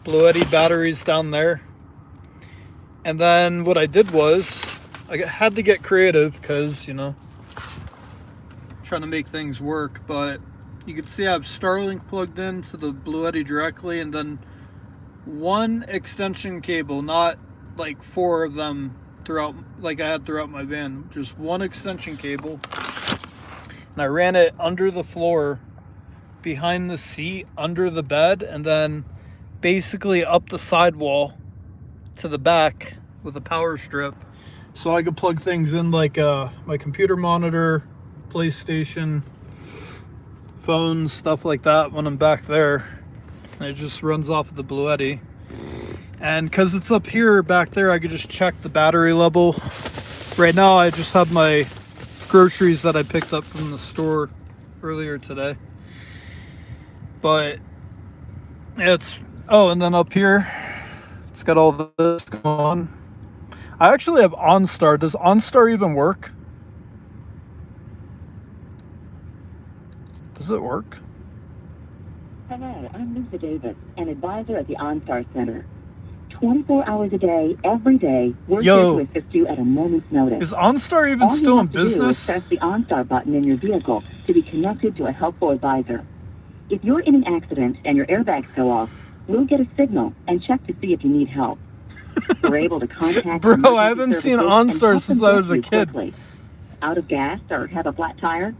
Bluetti batteries down there. And then what I did was I had to get creative because, you know, trying to make things work, but you can see I have Starlink plugged into the Bluetti directly, and then one extension cable, not like 4 of them throughout, like I had throughout my van, just one extension cable. And I ran it under the floor, behind the seat, under the bed, and then basically up the sidewall to the back with a power strip, so I could plug things in like my computer monitor, PlayStation, phones, stuff like that when I'm back there. And it just runs off of the Bluetti. And because it's up here, back there, I could just check the battery level. Right now I just have my groceries that I picked up from the store earlier today. But it's, oh, and then up here it's got all this going on. I actually have OnStar. Does OnStar even work? Does it work? Hello, I'm Lisa Davis, an advisor at the OnStar Center. 24 hours a day, every day, we're here to assist you at a moment's notice. Is OnStar even still in business? All you have to do is press the OnStar button in your vehicle to be connected to a helpful advisor. If you're in an accident and your airbags go off, we'll get a signal and check to see if you need help. We're able to contact Bro, I haven't seen OnStar since I was a kid. Quickly. Out of gas or have a flat tire?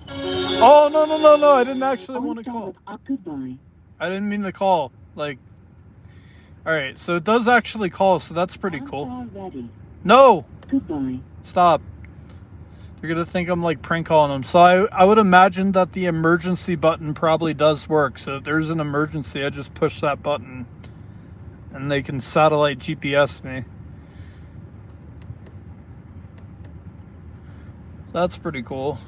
Oh, no, I didn't actually want to call. Goodbye. I didn't mean to call. Like, alright, so it does actually call, so that's pretty cool. Ready. No! Goodbye. Stop. You're gonna think I'm like prank calling them. So I would imagine that the emergency button probably does work. So if there's an emergency, I just push that button and they can satellite GPS me. That's pretty cool.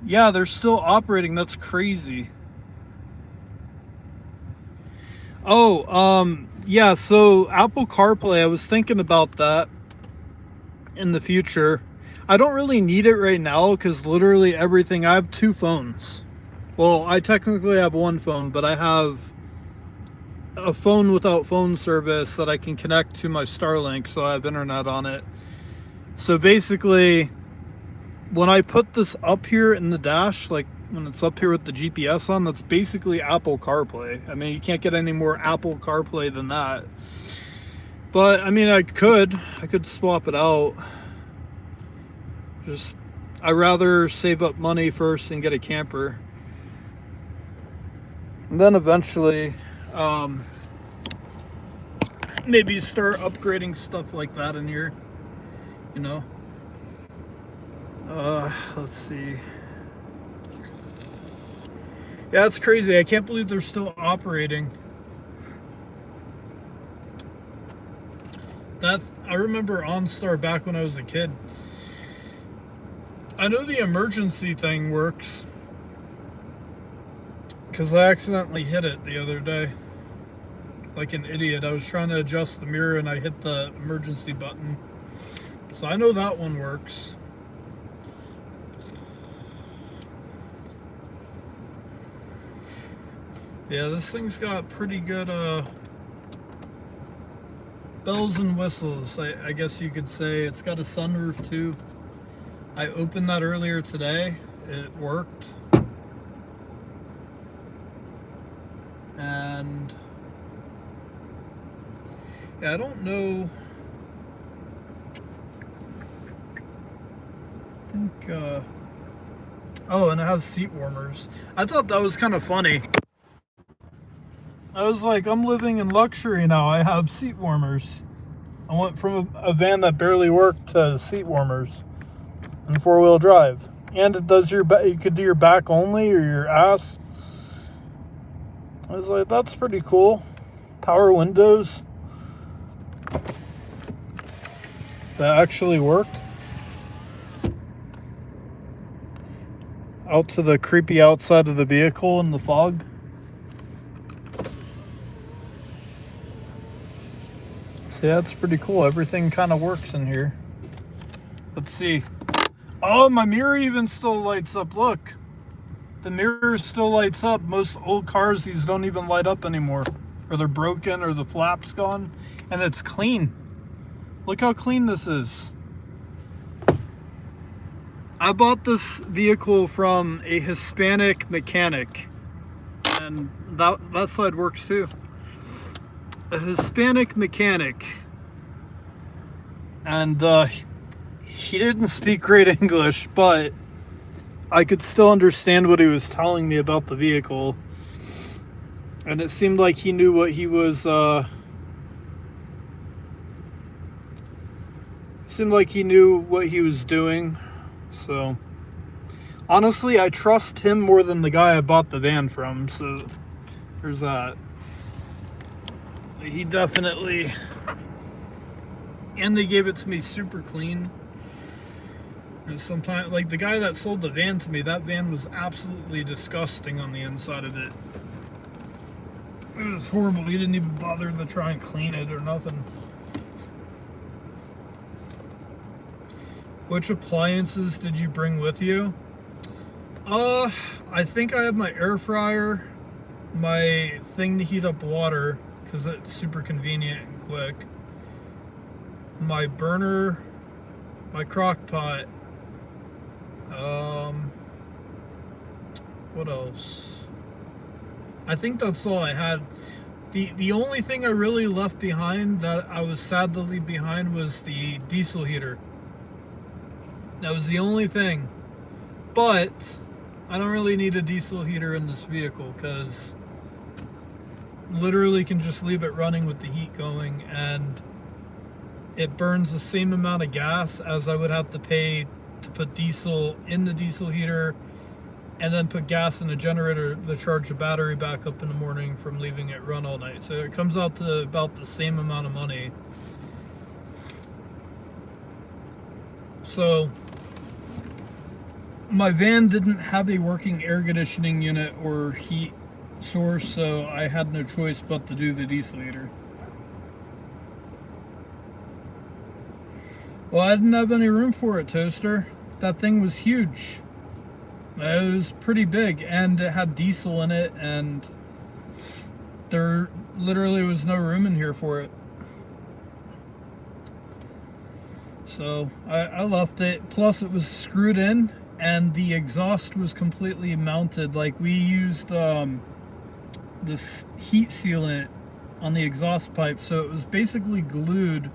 Yeah, they're still operating. That's crazy. Oh, yeah, so Apple CarPlay, I was thinking about that in the future. I don't really need it right now because literally everything, I have two phones. Well, I technically have one phone, but I have a phone without phone service that I can connect to my Starlink, so I have internet on it. So basically, when I put this up here in the dash, like when it's up here with the GPS on, that's basically Apple CarPlay. I mean, you can't get any more Apple CarPlay than that. But I mean, I could swap it out. Just, I'd rather save up money first and get a camper. And then eventually, maybe start upgrading stuff like that in here, you know. Let's see. Yeah, it's crazy. I can't believe they're still operating. That, I remember OnStar back when I was a kid. I know the emergency thing works because I accidentally hit it the other day. Like an idiot. I was trying to adjust the mirror and I hit the emergency button. So I know that one works. Yeah, this thing's got pretty good bells and whistles, I guess you could say. It's got a sunroof too. I opened that earlier today. It worked. And yeah, I don't know. I think oh, and it has seat warmers. I thought that was kind of funny. I was like, I'm living in luxury now. I have seat warmers. I went from a van that barely worked to seat warmers and four-wheel drive. And it does your back. You could do your back only or your ass. I was like, that's pretty cool. Power windows that actually work. Out to the creepy outside of the vehicle in the fog. So yeah, it's pretty cool. Everything kind of works in here. Let's see. Oh, my mirror even still lights up. Look. The mirror still lights up. Most old cars, these don't even light up anymore. Or they're broken or the flap's gone. And it's clean. Look how clean this is. I bought this vehicle from a Hispanic mechanic. And that side works too. A Hispanic mechanic. And he didn't speak great English, but I could still understand what he was telling me about the vehicle. And it seemed like he knew what he was doing. So honestly, I trust him more than the guy I bought the van from. So there's that. He definitely, and they gave it to me super clean. And sometimes, like the guy that sold the van to me, that van was absolutely disgusting on the inside of it. It was horrible. He didn't even bother to try and clean it or nothing. Which appliances did you bring with you? I think I have my air fryer, my thing to heat up water, because it's super convenient and quick, my burner, my crock pot, what else? I think that's all I had. The only thing I really left behind that I was sad to leave behind was the diesel heater. That was the only thing. But I don't really need a diesel heater in this vehicle because literally can just leave it running with the heat going, and it burns the same amount of gas as I would have to pay to put diesel in the diesel heater and then put gas in the generator to charge the battery back up in the morning from leaving it run all night. So it comes out to about the same amount of money. So my van didn't have a working air conditioning unit or heat source, so I had no choice but to do the diesel heater. Well, I didn't have any room for it, Toaster. That thing was huge. It was pretty big, and it had diesel in it, and there literally was no room in here for it. So I left it. Plus, it was screwed in, and the exhaust was completely mounted. Like, we used this heat sealant on the exhaust pipe, so it was basically glued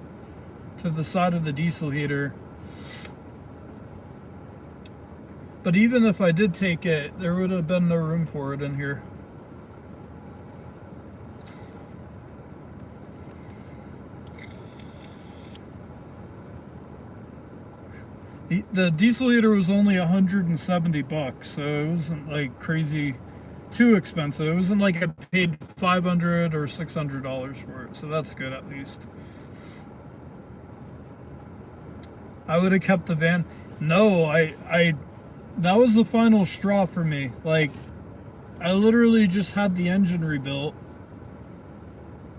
to the side of the diesel heater. But even if I did take it, there would have been no room for it in here. The diesel heater was only $170, so it wasn't like crazy too expensive. It wasn't like I paid $500 or $600 for it, so that's good at least. I would have kept the van. No, that was the final straw for me. Like, I literally just had the engine rebuilt,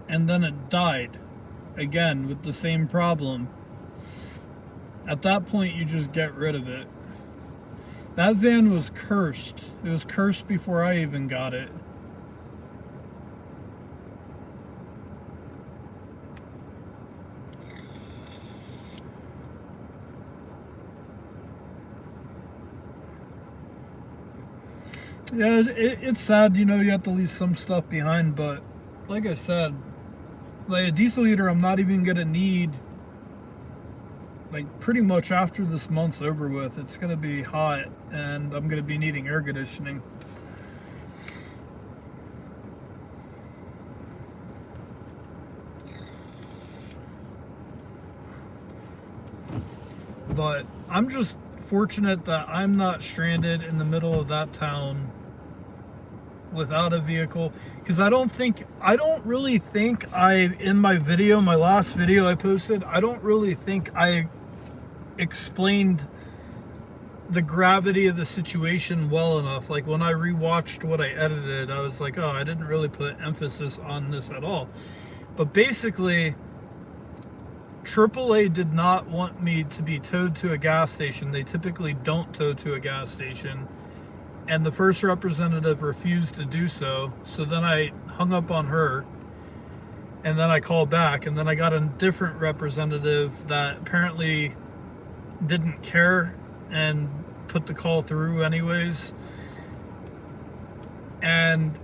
and then it died again with the same problem. At that point, you just get rid of it. That van was cursed. It was cursed before I even got it. Yeah, it's sad, you know, you have to leave some stuff behind, but like I said, like a diesel heater I'm not even gonna need, like, pretty much after this month's over with. It's gonna be hot and I'm gonna be needing air conditioning. But I'm just fortunate that I'm not stranded in the middle of that town without a vehicle, because I don't really think in my last video I posted, I don't really think I explained the gravity of the situation well enough. Like, when I rewatched what I edited, I was like, oh, I didn't really put emphasis on this at all. But basically, AAA did not want me to be towed to a gas station. They typically don't tow to a gas station. And the first representative refused to do so. So then I hung up on her. And then I called back. And then I got a different representative that apparently didn't care and put the call through anyways. And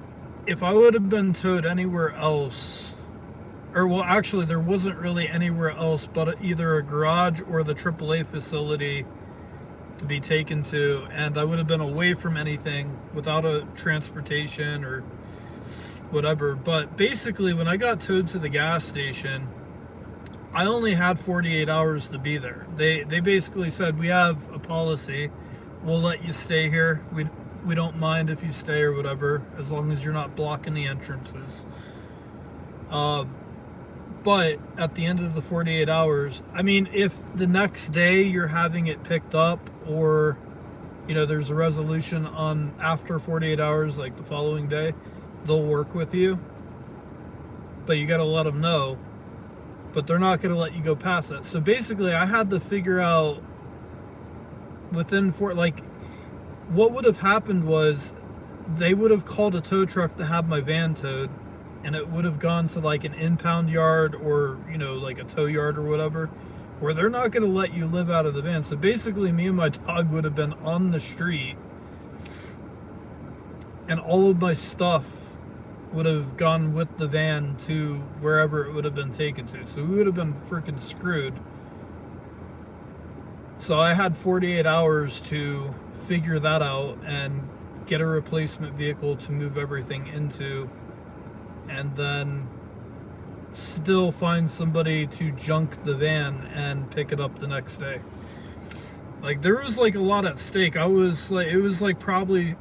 if I would have been towed anywhere else, or, well, actually, there wasn't really anywhere else but either a garage or the AAA facility to be taken to, and I would have been away from anything without a transportation or whatever. But basically, when I got towed to the gas station, I only had 48 hours to be there. They basically said, we have a policy, we'll let you stay here. We don't mind if you stay or whatever, as long as you're not blocking the entrances. But at the end of the 48 hours, I mean, if the next day you're having it picked up, or, you know, there's a resolution on after 48 hours, like the following day, they'll work with you. But you got to let them know. But they're not going to let you go past that. So basically, I had to figure out what would have happened was they would have called a tow truck to have my van towed, and it would have gone to like an impound yard or, you know, like a tow yard or whatever, where they're not going to let you live out of the van. So basically, me and my dog would have been on the street, and all of my stuff would have gone with the van to wherever it would have been taken to. So we would have been freaking screwed. So I had 48 hours to figure that out and get a replacement vehicle to move everything into, and then still find somebody to junk the van and pick it up the next day. Like, there was like a lot at stake. It was like probably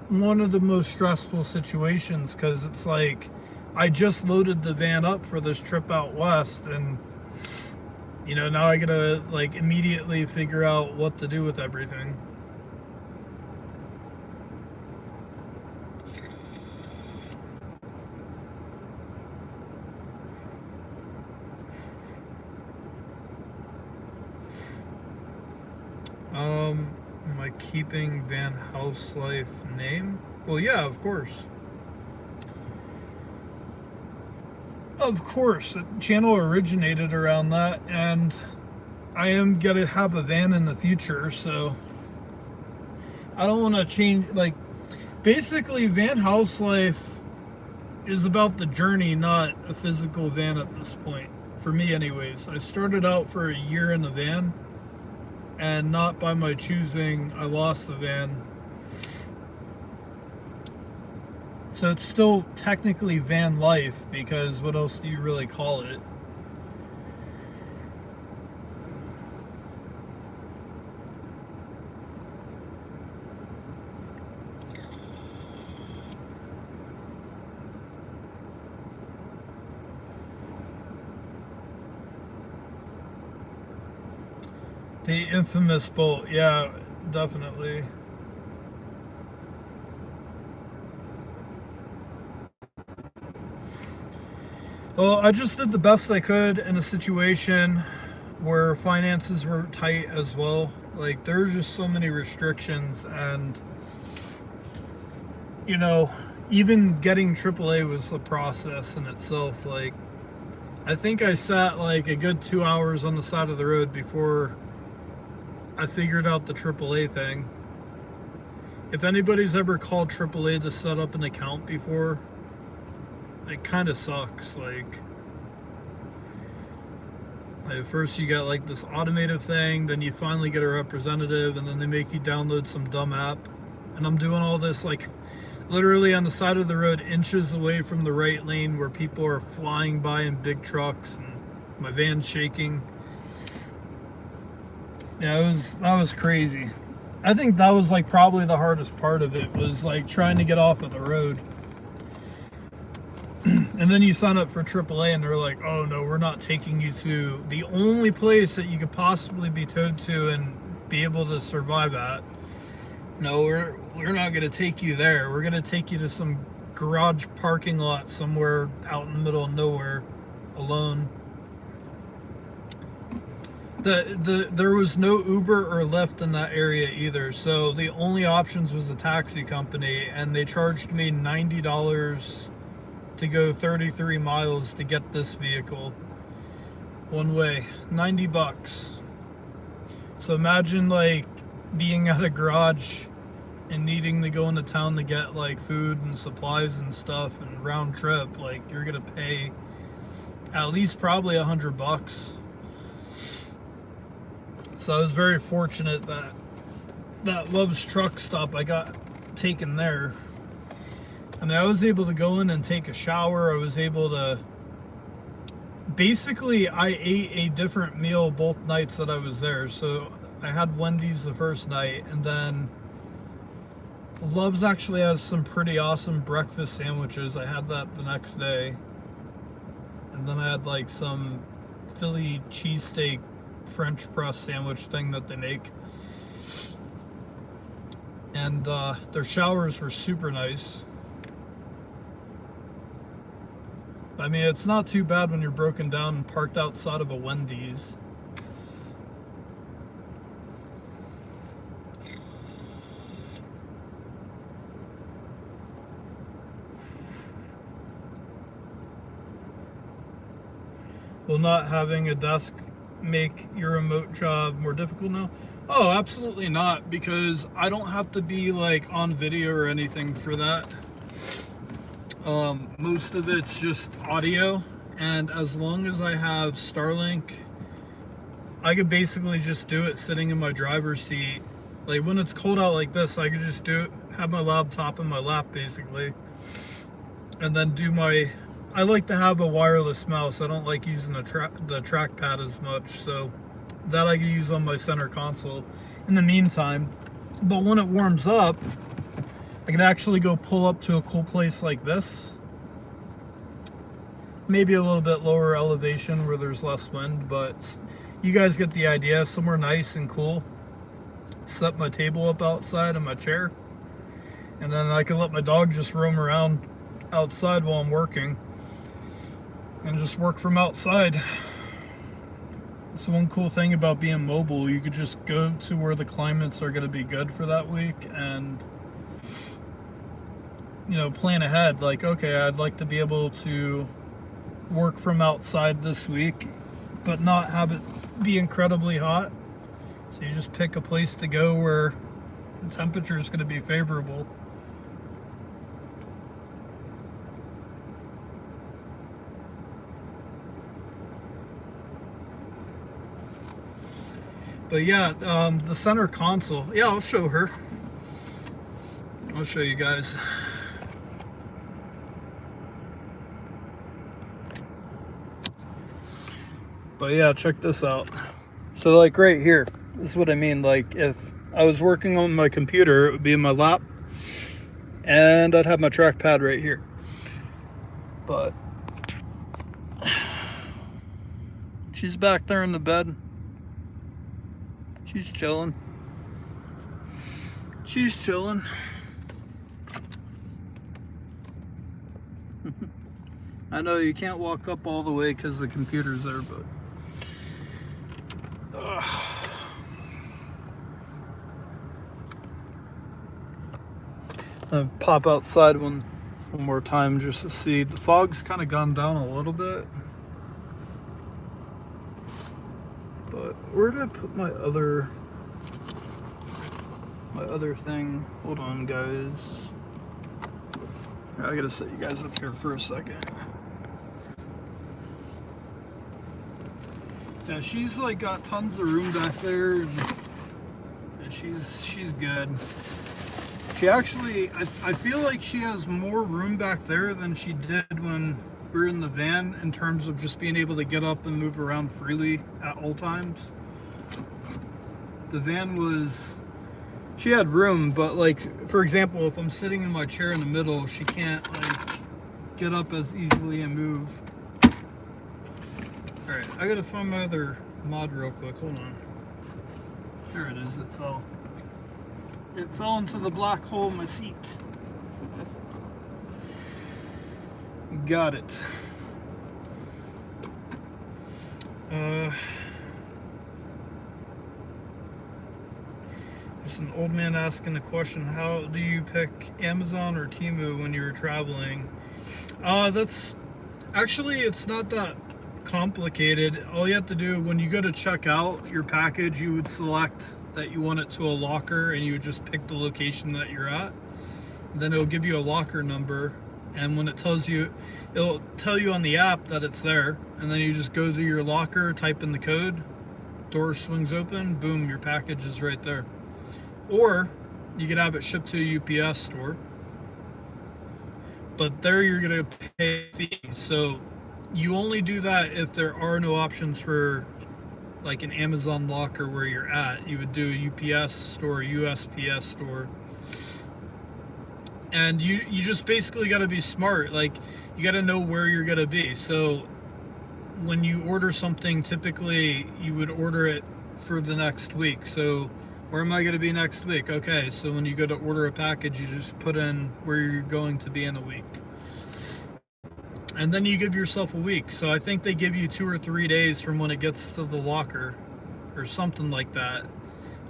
one of the most stressful situations, because it's like I just loaded the van up for this trip out west, and, you know, now I gotta like immediately figure out what to do with everything. Am I keeping Van House Life name? Well, yeah, of course. Of course, the channel originated around that, and I am gonna have a van in the future, so I don't want to change. Like, basically, Van House Life is about the journey, not a physical van at this point. For me, anyways. I started out for a year in the van, and not by my choosing, I lost the van. So it's still technically van life, because what else do you really call it? The infamous bolt, yeah, definitely. Well, I just did the best I could in a situation where finances were tight as well. Like, there's just so many restrictions, and, you know, even getting AAA was a process in itself. Like, I think I sat like a good 2 hours on the side of the road before I figured out the AAA thing. If anybody's ever called AAA to set up an account before, it kind of sucks. Like, first you got like this automated thing, then you finally get a representative, and then they make you download some dumb app. And I'm doing all this like literally on the side of the road, inches away from the right lane, where people are flying by in big trucks, and my van's shaking. Yeah, that was crazy. I think that was like probably the hardest part of it, was like trying to get off of the road. And then you sign up for AAA and they're like, oh no, we're not taking you to the only place that you could possibly be towed to and be able to survive at. No, we're not going to take you there. We're going to take you to some garage parking lot somewhere out in the middle of nowhere, alone. There was no Uber or Lyft in that area either, so the only options was the taxi company, and they charged me $90 to go 33 miles to get this vehicle one way. 90 bucks. So imagine like being at a garage and needing to go into town to get like food and supplies and stuff, and round trip, like you're gonna pay at least probably $100. So I was very fortunate that Love's truck stop, I got taken there. I mean, I was able to go in and take a shower. I was able to, basically, I ate a different meal both nights that I was there. So I had Wendy's the first night, and then Love's actually has some pretty awesome breakfast sandwiches. I had that the next day. And then I had like some Philly cheesesteak French press sandwich thing that they make. And their showers were super nice. I mean, it's not too bad when you're broken down and parked outside of a Wendy's. Will not having a desk make your remote job more difficult now? Oh, absolutely not, because I don't have to be like on video or anything for that. Most of it's just audio, and as long as I have Starlink, I could basically just do it sitting in my driver's seat. Like when it's cold out like this, I could just do it, have my laptop in my lap basically, and then do my, I like to have a wireless mouse. I don't like using the trackpad as much, so that I can use on my center console in the meantime. But when it warms up, I can actually go pull up to a cool place like this. Maybe a little bit lower elevation where there's less wind, but you guys get the idea. Somewhere nice and cool. Set my table up outside in my chair, and then I can let my dog just roam around outside while I'm working and just work from outside. It's one cool thing about being mobile. You could just go to where the climates are going to be good for that week and, you know, plan ahead. Like, okay, I'd like to be able to work from outside this week, but not have it be incredibly hot. So you just pick a place to go where the temperature is going to be favorable. But yeah, the center console. Yeah, I'll show her. I'll show you guys. But yeah, check this out. So like right here, this is what I mean. Like if I was working on my computer, it would be in my lap, and I'd have my trackpad right here. But she's back there in the bed. She's chilling. She's chilling. I know you can't walk up all the way because the computer's there, but I'll pop outside one more time just to see. The fog's kind of gone down a little bit. But where did I put my other thing? Hold on, guys. I gotta set you guys up here for a second. Yeah, she's like got tons of room back there, and she's good. She actually, I feel like she has more room back there than she did when we were in the van in terms of just being able to get up and move around freely at all times. The van was, she had room, but like, for example, if I'm sitting in my chair in the middle, she can't like get up as easily and move. Alright, I gotta find my other mod real quick, hold on. There it is, it fell. It fell into the black hole in my seat. Got it. Just an old man asking a question. How do you pick Amazon or Temu when you're traveling? That's actually, it's not that complicated. All you have to do when you go to check out your package, you would select that you want it to a locker, and you would just pick the location that you're at. And then it'll give you a locker number, and when it tells you, it'll tell you on the app that it's there, and then you just go to your locker, type in the code, door swings open, boom, your package is right there. Or you could have it shipped to a UPS store, but there you're gonna pay a fee. So you only do that if there are no options for like an Amazon locker where you're at. You would do a UPS store, USPS store. And you just basically got to be smart. Like, you got to know where you're going to be. So when you order something, typically you would order it for the next week. So where am I going to be next week? Okay, so when you go to order a package, you just put in where you're going to be in a week. And then you give yourself a week. So I think they give you 2 or 3 days from when it gets to the locker or something like that.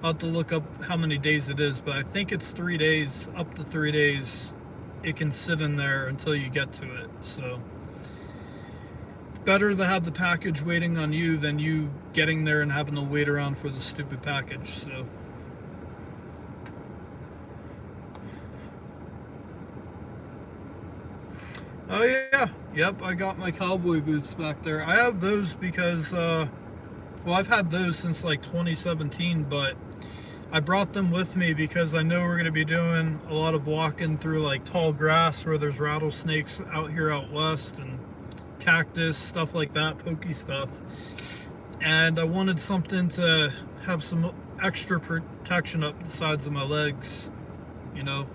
I'll have to look up how many days it is, but I think it's 3 days, up to 3 days. It can sit in there until you get to it. So better to have the package waiting on you than you getting there and having to wait around for the stupid package. So oh yeah, yep, I got my cowboy boots back there. I have those because, well, I've had those since like 2017, but I brought them with me because I know we're going to be doing a lot of walking through like tall grass where there's rattlesnakes out here out west, and cactus, stuff like that, pokey stuff. And I wanted something to have some extra protection up the sides of my legs, you know.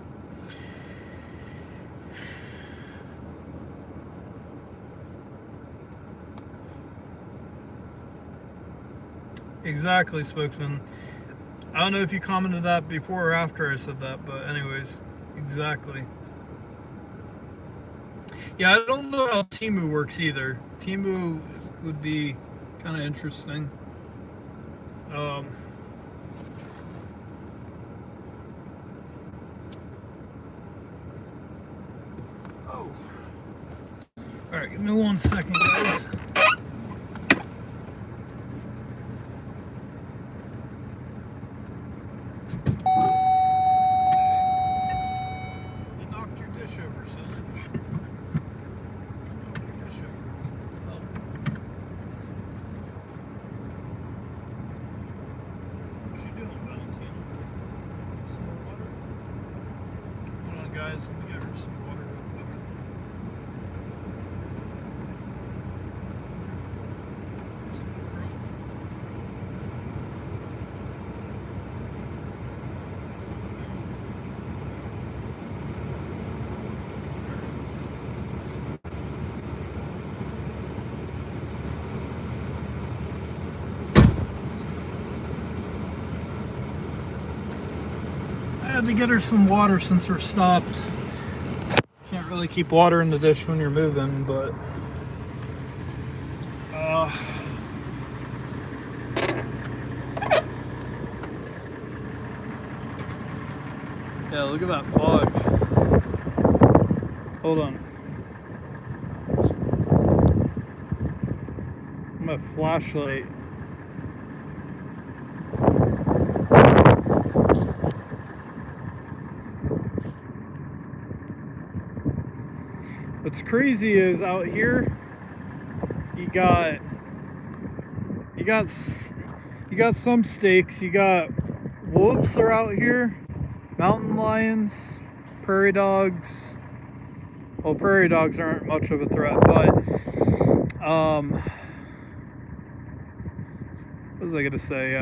Exactly, spokesman. I don't know if you commented that before or after I said that, but anyways, exactly. Yeah, I don't know how Temu works either. Temu would be kind of interesting. Oh. Alright, give me 1 second, guys. You knocked your dish over, son. Knocked your dish over. What the hell? What you doing, Valentina? Some more water? Hold on, guys. Let me get her some water real quick. I had to get her some water since we're stopped. Can't really keep water in the dish when you're moving, but yeah, look at that fog. Hold on. My flashlight. What's crazy is out here, you got some stakes. You got wolves are out here, mountain lions, prairie dogs. Well, prairie dogs aren't much of a threat, but what was I gonna say?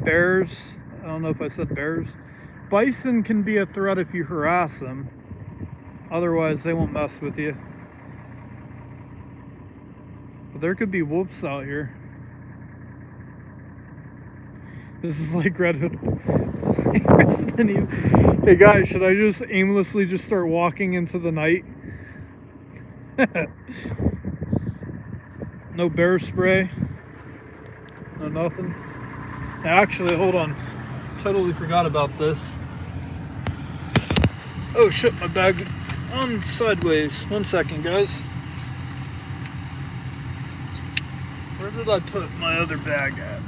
Bears. I don't know if I said bears. Bison can be a threat if you harass them. Otherwise, they won't mess with you. But there could be wolves out here. This is like Red Hood. Hey guys, should I just aimlessly just start walking into the night? No bear spray. No nothing. Actually, hold on. Totally forgot about this. Oh shit, my bag on sideways. 1 second, guys. Where did I put my other bag at?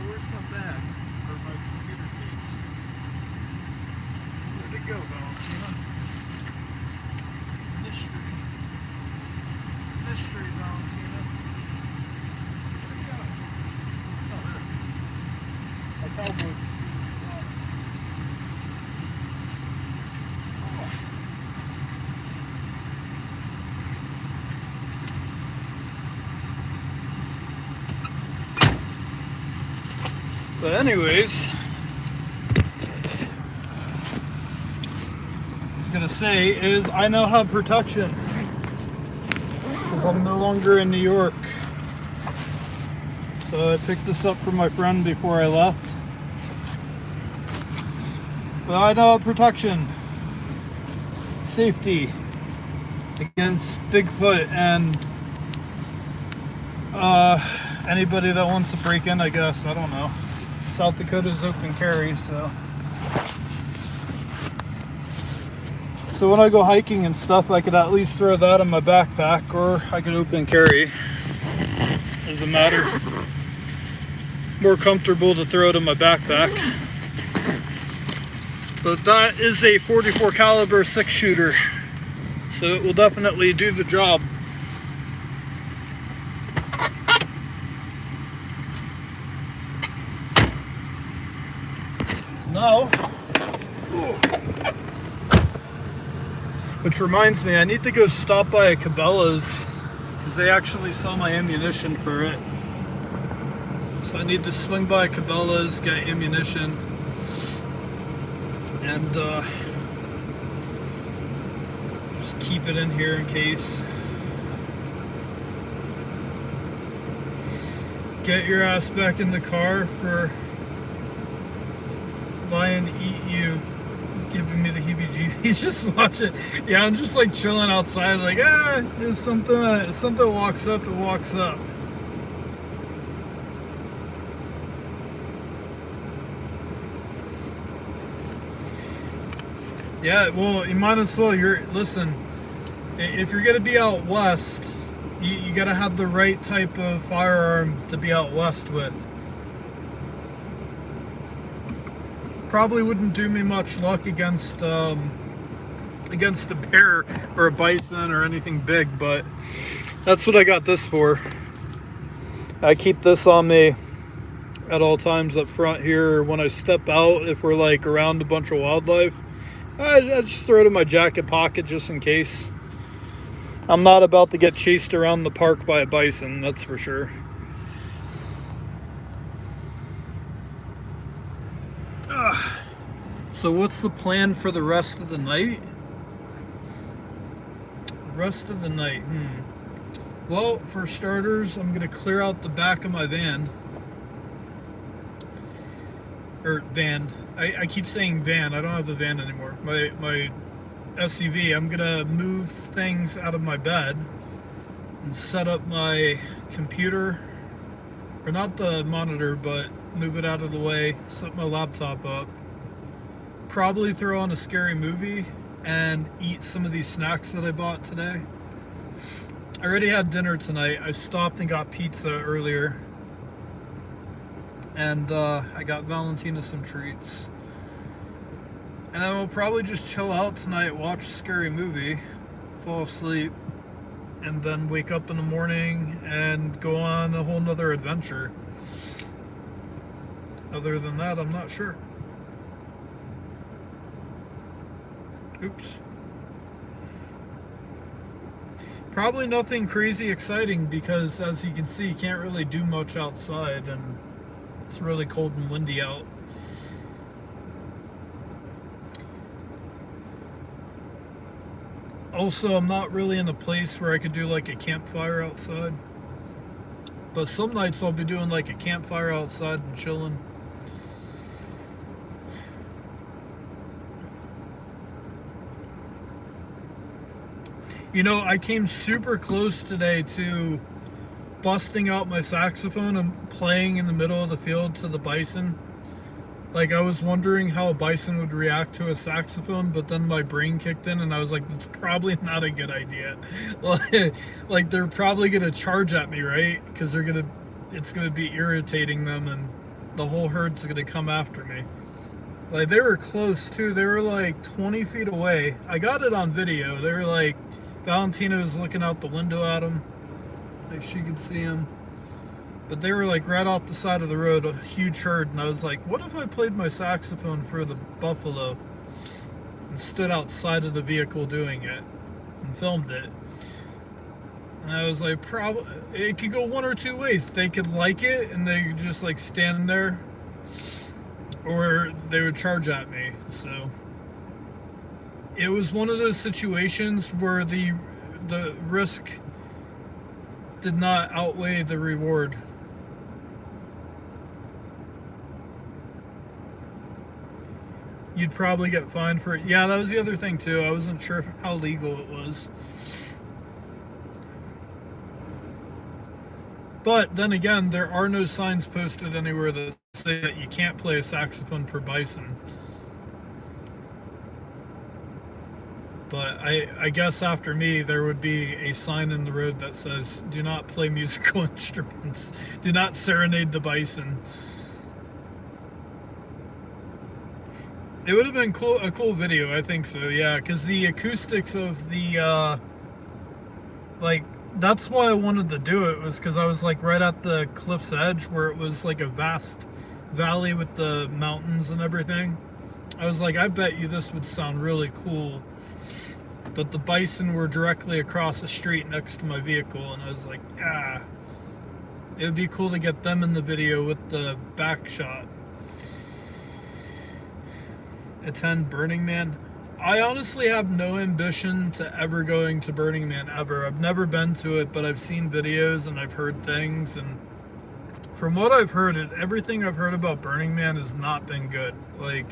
Where's my bag? Or my computer case? Where'd it go, Valentina? It's a mystery. It's a mystery, Valentina. Where'd it go? Oh, there it is. My cowboy. But anyways, what I was gonna say is I now have protection because I'm no longer in New York. So I picked this up from my friend before I left. But I now have protection, safety against Bigfoot and anybody that wants to break in, I guess. I don't know. South Dakota's open carry, so when I go hiking and stuff, I could at least throw that in my backpack, or I could open carry. Doesn't matter. More comfortable to throw it in my backpack. But that is a 44 caliber 6-shooter, so it will definitely do the job. Now, which reminds me, I need to go stop by a Cabela's because they actually sell my ammunition for it. So I need to swing by Cabela's, get ammunition, and just keep it in here in case. Get your ass back in the car for Lion Eat You giving me the heebie-jeebies. Just watch it. Yeah, I'm just like chilling outside, like there's something. If something walks up, it walks up. Yeah, well, you might as well. Listen. If you're gonna be out west, you gotta have the right type of firearm to be out west with. Probably wouldn't do me much luck against a bear or a bison or anything big, but that's what I got this for. I keep this on me at all times up front here. When I step out, if we're like around a bunch of wildlife, I just throw it in my jacket pocket just in case. I'm not about to get chased around the park by a bison, that's for sure. So what's the plan for the rest of the night? Rest of the night, Well, for starters, I'm going to clear out the back of my van. I keep saying van. I don't have the van anymore. My SUV. I'm going to move things out of my bed and set up my computer. Or not the monitor, but move it out of the way. Set my laptop up. Probably throw on a scary movie and eat some of these snacks that I bought today. I already had dinner tonight. I stopped and got pizza earlier. And I got Valentina some treats. And then we'll probably just chill out tonight, watch a scary movie, fall asleep, and then wake up in the morning and go on a whole nother adventure. Other than that, I'm not sure. Oops. Probably nothing crazy exciting because, as you can see, you can't really do much outside and it's really cold and windy out. Also, I'm not really in a place where I could do like a campfire outside. But some nights I'll be doing like a campfire outside and chilling. You know, I came super close today to busting out my saxophone and playing in the middle of the field to the bison. Like, I was wondering how a bison would react to a saxophone, but then my brain kicked in and I was like, that's probably not a good idea. Like they're probably going to charge at me, right? Because it's going to be irritating them and the whole herd's going to come after me. Like, they were close too. They were like 20 feet away. I got it on video. They were like, Valentina was looking out the window at them. Like, she could see them. But they were like right off the side of the road, a huge herd, and I was like, what if I played my saxophone for the buffalo and stood outside of the vehicle doing it and filmed it? And I was like, it could go one or two ways. They could like it and they could just like stand there, or they would charge at me. So it was one of those situations where the risk did not outweigh the reward. You'd probably get fined for it. Yeah, that was the other thing too. I wasn't sure how legal it was. But then again, there are no signs posted anywhere that say that you can't play a saxophone for bison. But I guess after me, there would be a sign in the road that says, do not play musical instruments. Do not serenade the bison. It would have been a cool video, I think so, yeah. Because the acoustics of the, that's why I wanted to do it, was because I was like right at the cliff's edge where it was like a vast valley with the mountains and everything. I was like, I bet you this would sound really cool. But the bison were directly across the street next to my vehicle, and I was like, it would be cool to get them in the video with the back shot. Attend Burning Man. I honestly have no ambition to ever going to Burning Man ever. I've never been to it, but I've seen videos and I've heard things, and from what I've heard, everything I've heard about Burning Man has not been good. Like,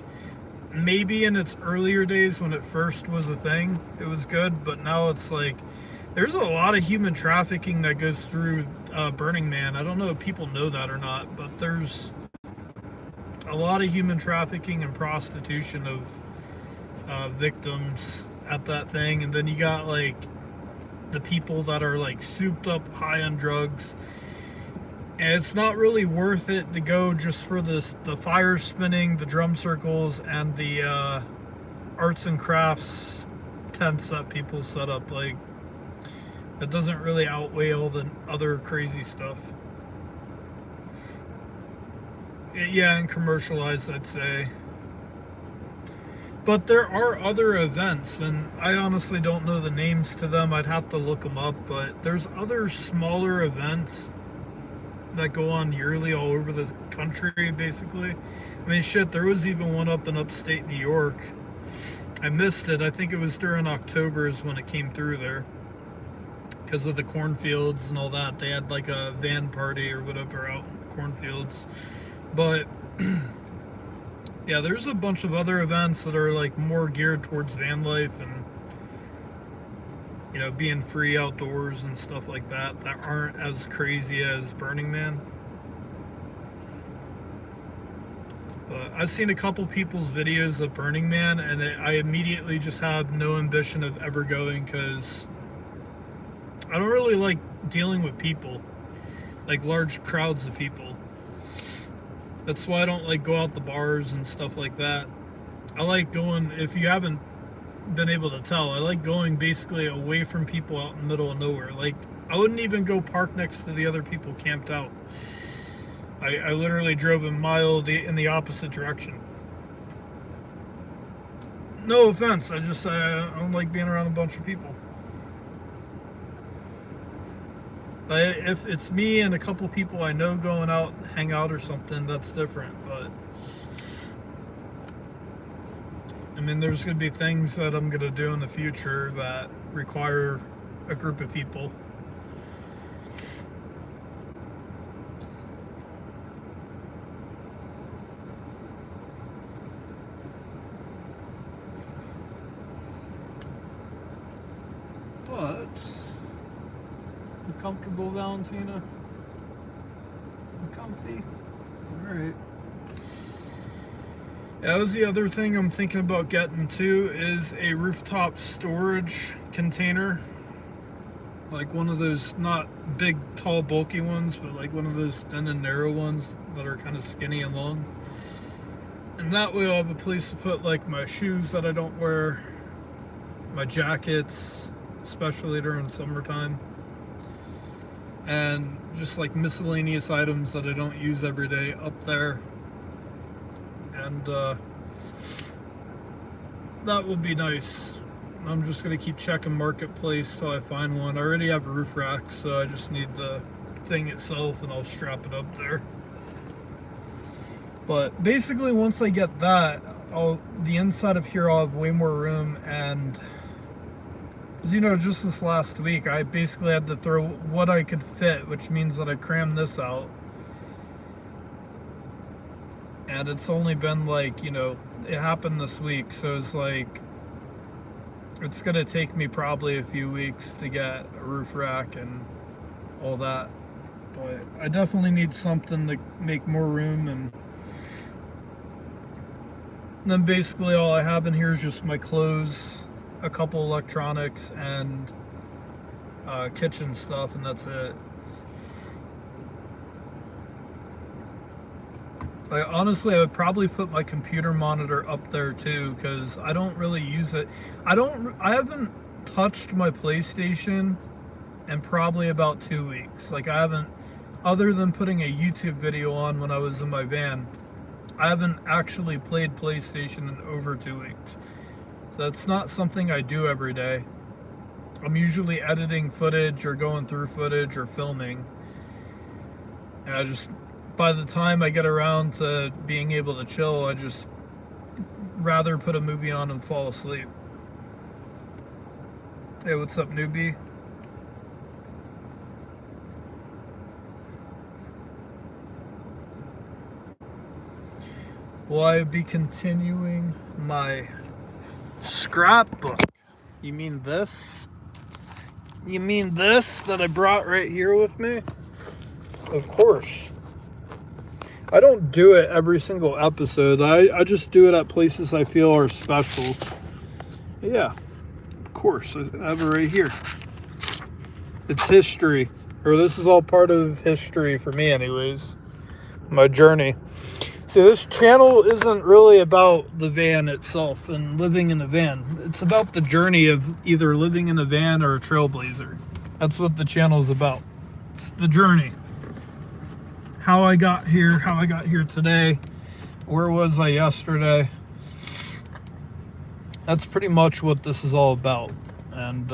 maybe in its earlier days when it first was a thing, it was good, but now it's like there's a lot of human trafficking that goes through Burning Man. I don't know if people know that or not, but there's a lot of human trafficking and prostitution of victims at that thing. And then you got like the people that are like souped up high on drugs, and it's not really worth it to go just for the fire spinning, the drum circles, and the arts and crafts tents that people set up. Like, that doesn't really outweigh all the other crazy stuff. Yeah, and commercialized, I'd say. But there are other events, and I honestly don't know the names to them. I'd have to look them up, but there's other smaller events that go on yearly all over the country, basically. I mean, shit, there was even one up in upstate New York. I missed it. I think it was during October is when it came through there. Because of the cornfields and all that. They had like a van party or whatever out in the cornfields. But yeah, there's a bunch of other events that are like more geared towards van life and, you know, being free outdoors and stuff like that aren't as crazy as Burning Man. But I've seen a couple people's videos of Burning Man, and I immediately just have no ambition of ever going because I don't really like dealing with people, like large crowds of people. That's why I don't like go out the bars and stuff like that. I like going, if you haven't been able to tell, I like going basically away from people out in the middle of nowhere. Like, I wouldn't even go park next to the other people camped out. I literally drove a mile in the opposite direction. No offense, I don't like being around a bunch of people. But if it's me and a couple people I know going out and hang out or something, that's different. But I mean, there's going to be things that I'm going to do in the future that require a group of people. But you comfortable, Valentina? You comfy? Alright. That was the other thing I'm thinking about getting too, is a rooftop storage container. Like one of those, not big, tall, bulky ones, but like one of those thin and narrow ones that are kind of skinny and long. And that way I'll have a place to put like my shoes that I don't wear, my jackets, especially during summertime, and just like miscellaneous items that I don't use every day up there. And that would be nice. I'm just going to keep checking Marketplace till I find one. I already have a roof rack, so I just need the thing itself and I'll strap it up there. But basically once I get that, the inside of here I'll have way more room. And you know, just this last week I basically had to throw what I could fit, which means that I crammed this out. And it's only been like, you know, it happened this week, so it's like it's gonna take me probably a few weeks to get a roof rack and all that. But I definitely need something to make more room. And then basically all I have in here is just my clothes, a couple electronics, and kitchen stuff, and that's it. Like, honestly, I would probably put my computer monitor up there too, because I don't really use it. I haven't touched my PlayStation in probably about 2 weeks. Like, I haven't, other than putting a YouTube video on when I was in my van, I haven't actually played PlayStation in over 2 weeks. So that's not something I do every day. I'm usually editing footage or going through footage or filming. And I just, by the time I get around to being able to chill, I just rather put a movie on and fall asleep. Hey, what's up, newbie? will I be continuing my scrapbook. You mean this? You mean this that I brought right here with me? Of course. I don't do it every single episode. I just do it at places I feel are special. Yeah, of course. I have it right here. It's history. Or this is all part of history for me anyways. My journey. See, this channel isn't really about the van itself and living in a van. It's about the journey of either living in a van or a trailblazer. That's what the channel is about. It's the journey. How I got here today. Where was I yesterday? That's pretty much what this is all about. And,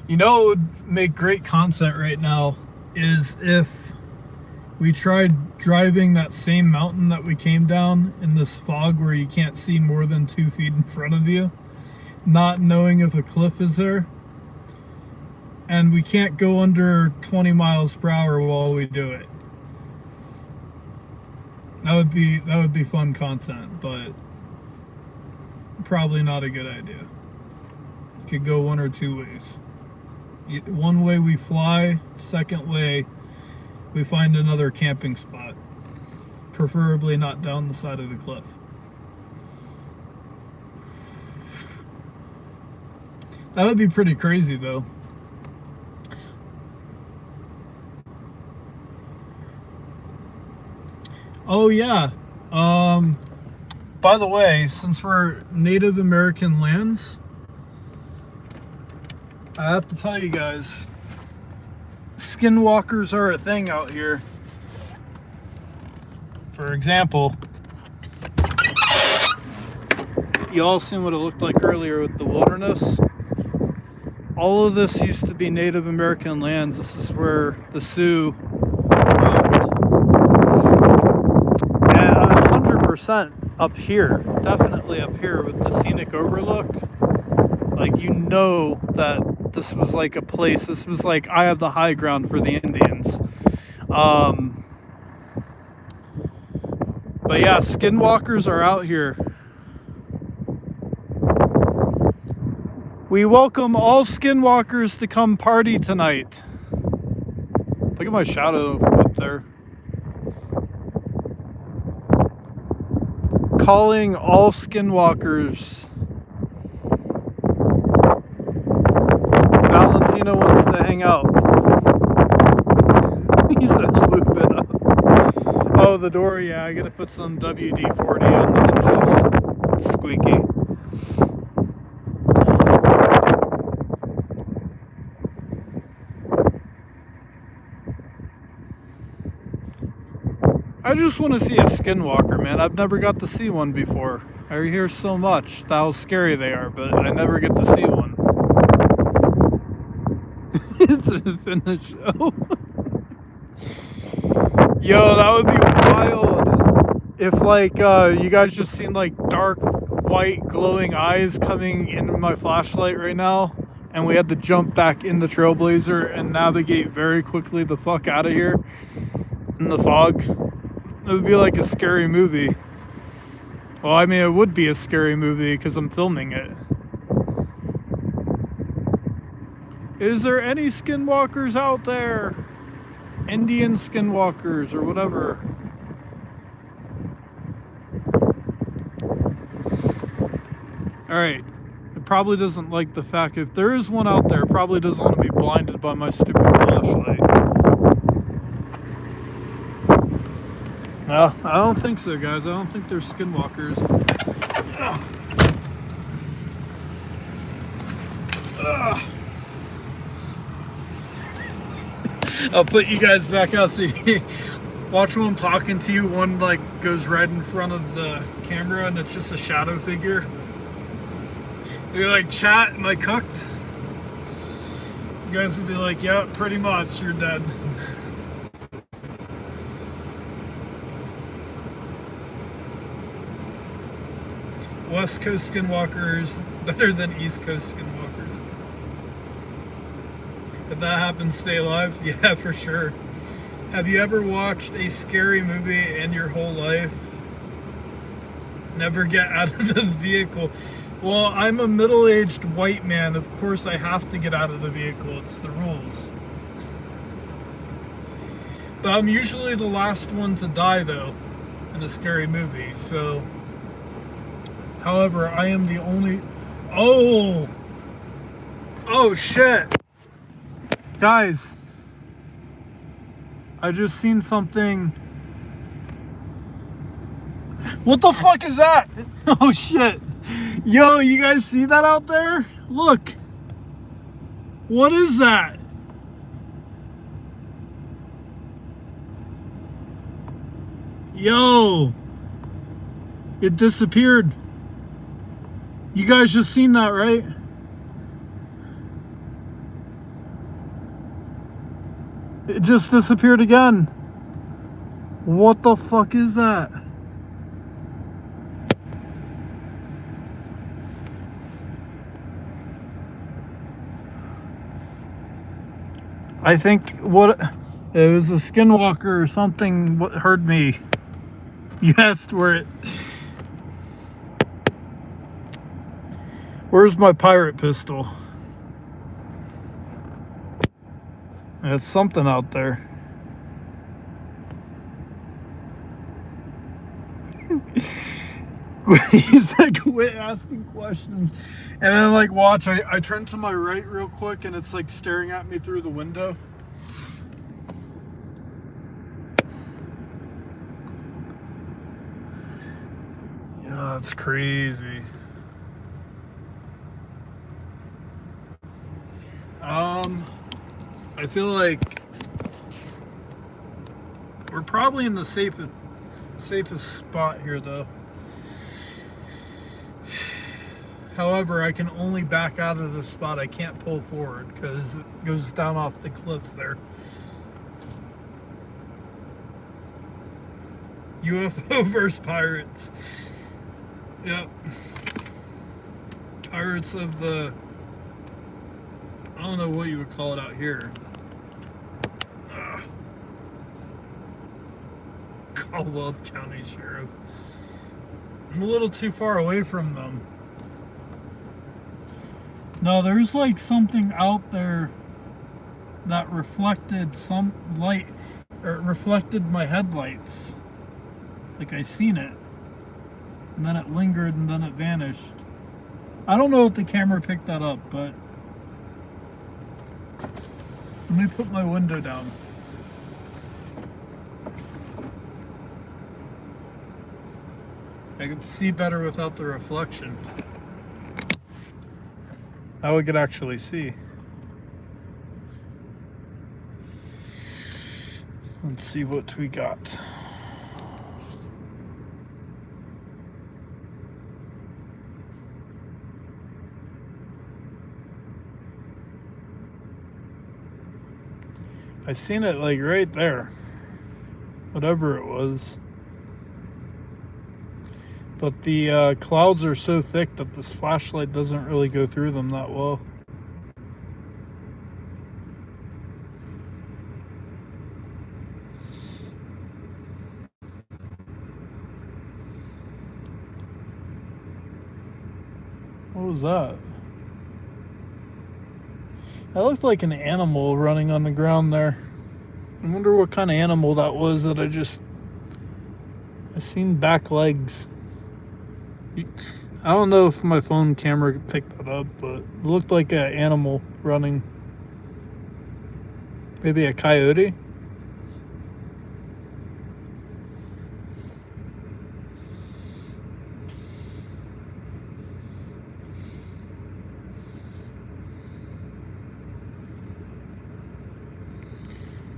you know what would make great content right now is if we tried driving that same mountain that we came down in this fog where you can't see more than 2 feet in front of you, not knowing if a cliff is there. And we can't go under 20 miles per hour while we do it. That would be fun content, but probably not a good idea. It could go one or two ways. One way we fly, second way we find another camping spot. Preferably not down the side of the cliff. That would be pretty crazy though. Oh yeah. By the way, since we're Native American lands, I have to tell you guys, skinwalkers are a thing out here. For example, you all seen what it looked like earlier with the wilderness. All of this used to be Native American lands. This is where the Sioux roamed. And 100% up here, definitely up here with the scenic overlook. Like, you know that this was like a place, this was like eye of the high ground for the Indians. But yeah, skinwalkers are out here. We welcome all skinwalkers to come party tonight. Look at my shadow up there. Calling all skinwalkers. Valentina wants to hang out. He said loop it up. Oh, the door, yeah, I gotta put some WD-40 on the hinges. It's squeaky. I just want to see a skinwalker, man. I've never got to see one before. I hear so much how scary they are, but I never get to see one. It's a finish show. Yo, that would be wild if, like, you guys just seen, like, dark, white, glowing eyes coming into my flashlight right now, and we had to jump back in the Trailblazer and navigate very quickly the fuck out of here in the fog. It would be like a scary movie. Well, I mean, it would be a scary movie because I'm filming it. Is there any skinwalkers out there? Indian skinwalkers or whatever. Alright. It probably doesn't like the fact, if there is one out there, it probably doesn't want to be blinded by my stupid flashlight. No, I don't think so, guys. I don't think they're skinwalkers. I'll put you guys back out so you watch while I'm talking to you. One like goes right in front of the camera and it's just a shadow figure. You're like, chat, am I cooked? You guys would be like, yeah, pretty much, you're dead. West Coast skinwalkers better than East Coast skinwalkers. If that happens, stay alive. Yeah, for sure. Have you ever watched a scary movie in your whole life? Never get out of the vehicle. Well, I'm a middle-aged white man. Of course I have to get out of the vehicle. It's the rules. But I'm usually the last one to die, though, in a scary movie. So, however, I am the only... Oh! Oh, shit! Guys, I just seen something. What the fuck is that? Oh shit. Yo, you guys see that out there? Look. What is that? Yo. It disappeared. You guys just seen that, right? It just disappeared again. What the fuck is that? I think what it was a skinwalker or something what heard me. You asked where's my pirate pistol? It's something out there. He's like, quit asking questions. And then, like, watch, I turn to my right real quick and it's like staring at me through the window. Yeah, that's crazy. I feel like we're probably in the safest spot here, though. However, I can only back out of this spot. I can't pull forward because it goes down off the cliff there. UFO versus pirates. Yep. Pirates of the... I don't know what you would call it out here. Caldwell County Sheriff. I'm a little too far away from them. No, there's like something out there that reflected some light, or it reflected my headlights. Like I seen it. And then it lingered and then it vanished. I don't know if the camera picked that up, but let me put my window down. I could see better without the reflection. Now we could actually see. Let's see what we got. I seen it like right there. Whatever it was. But the clouds are so thick that this flashlight doesn't really go through them that well. What was that? That looked like an animal running on the ground there. I wonder what kind of animal that was that I seen back legs. I don't know if my phone camera picked that up, but it looked like an animal running. Maybe a coyote?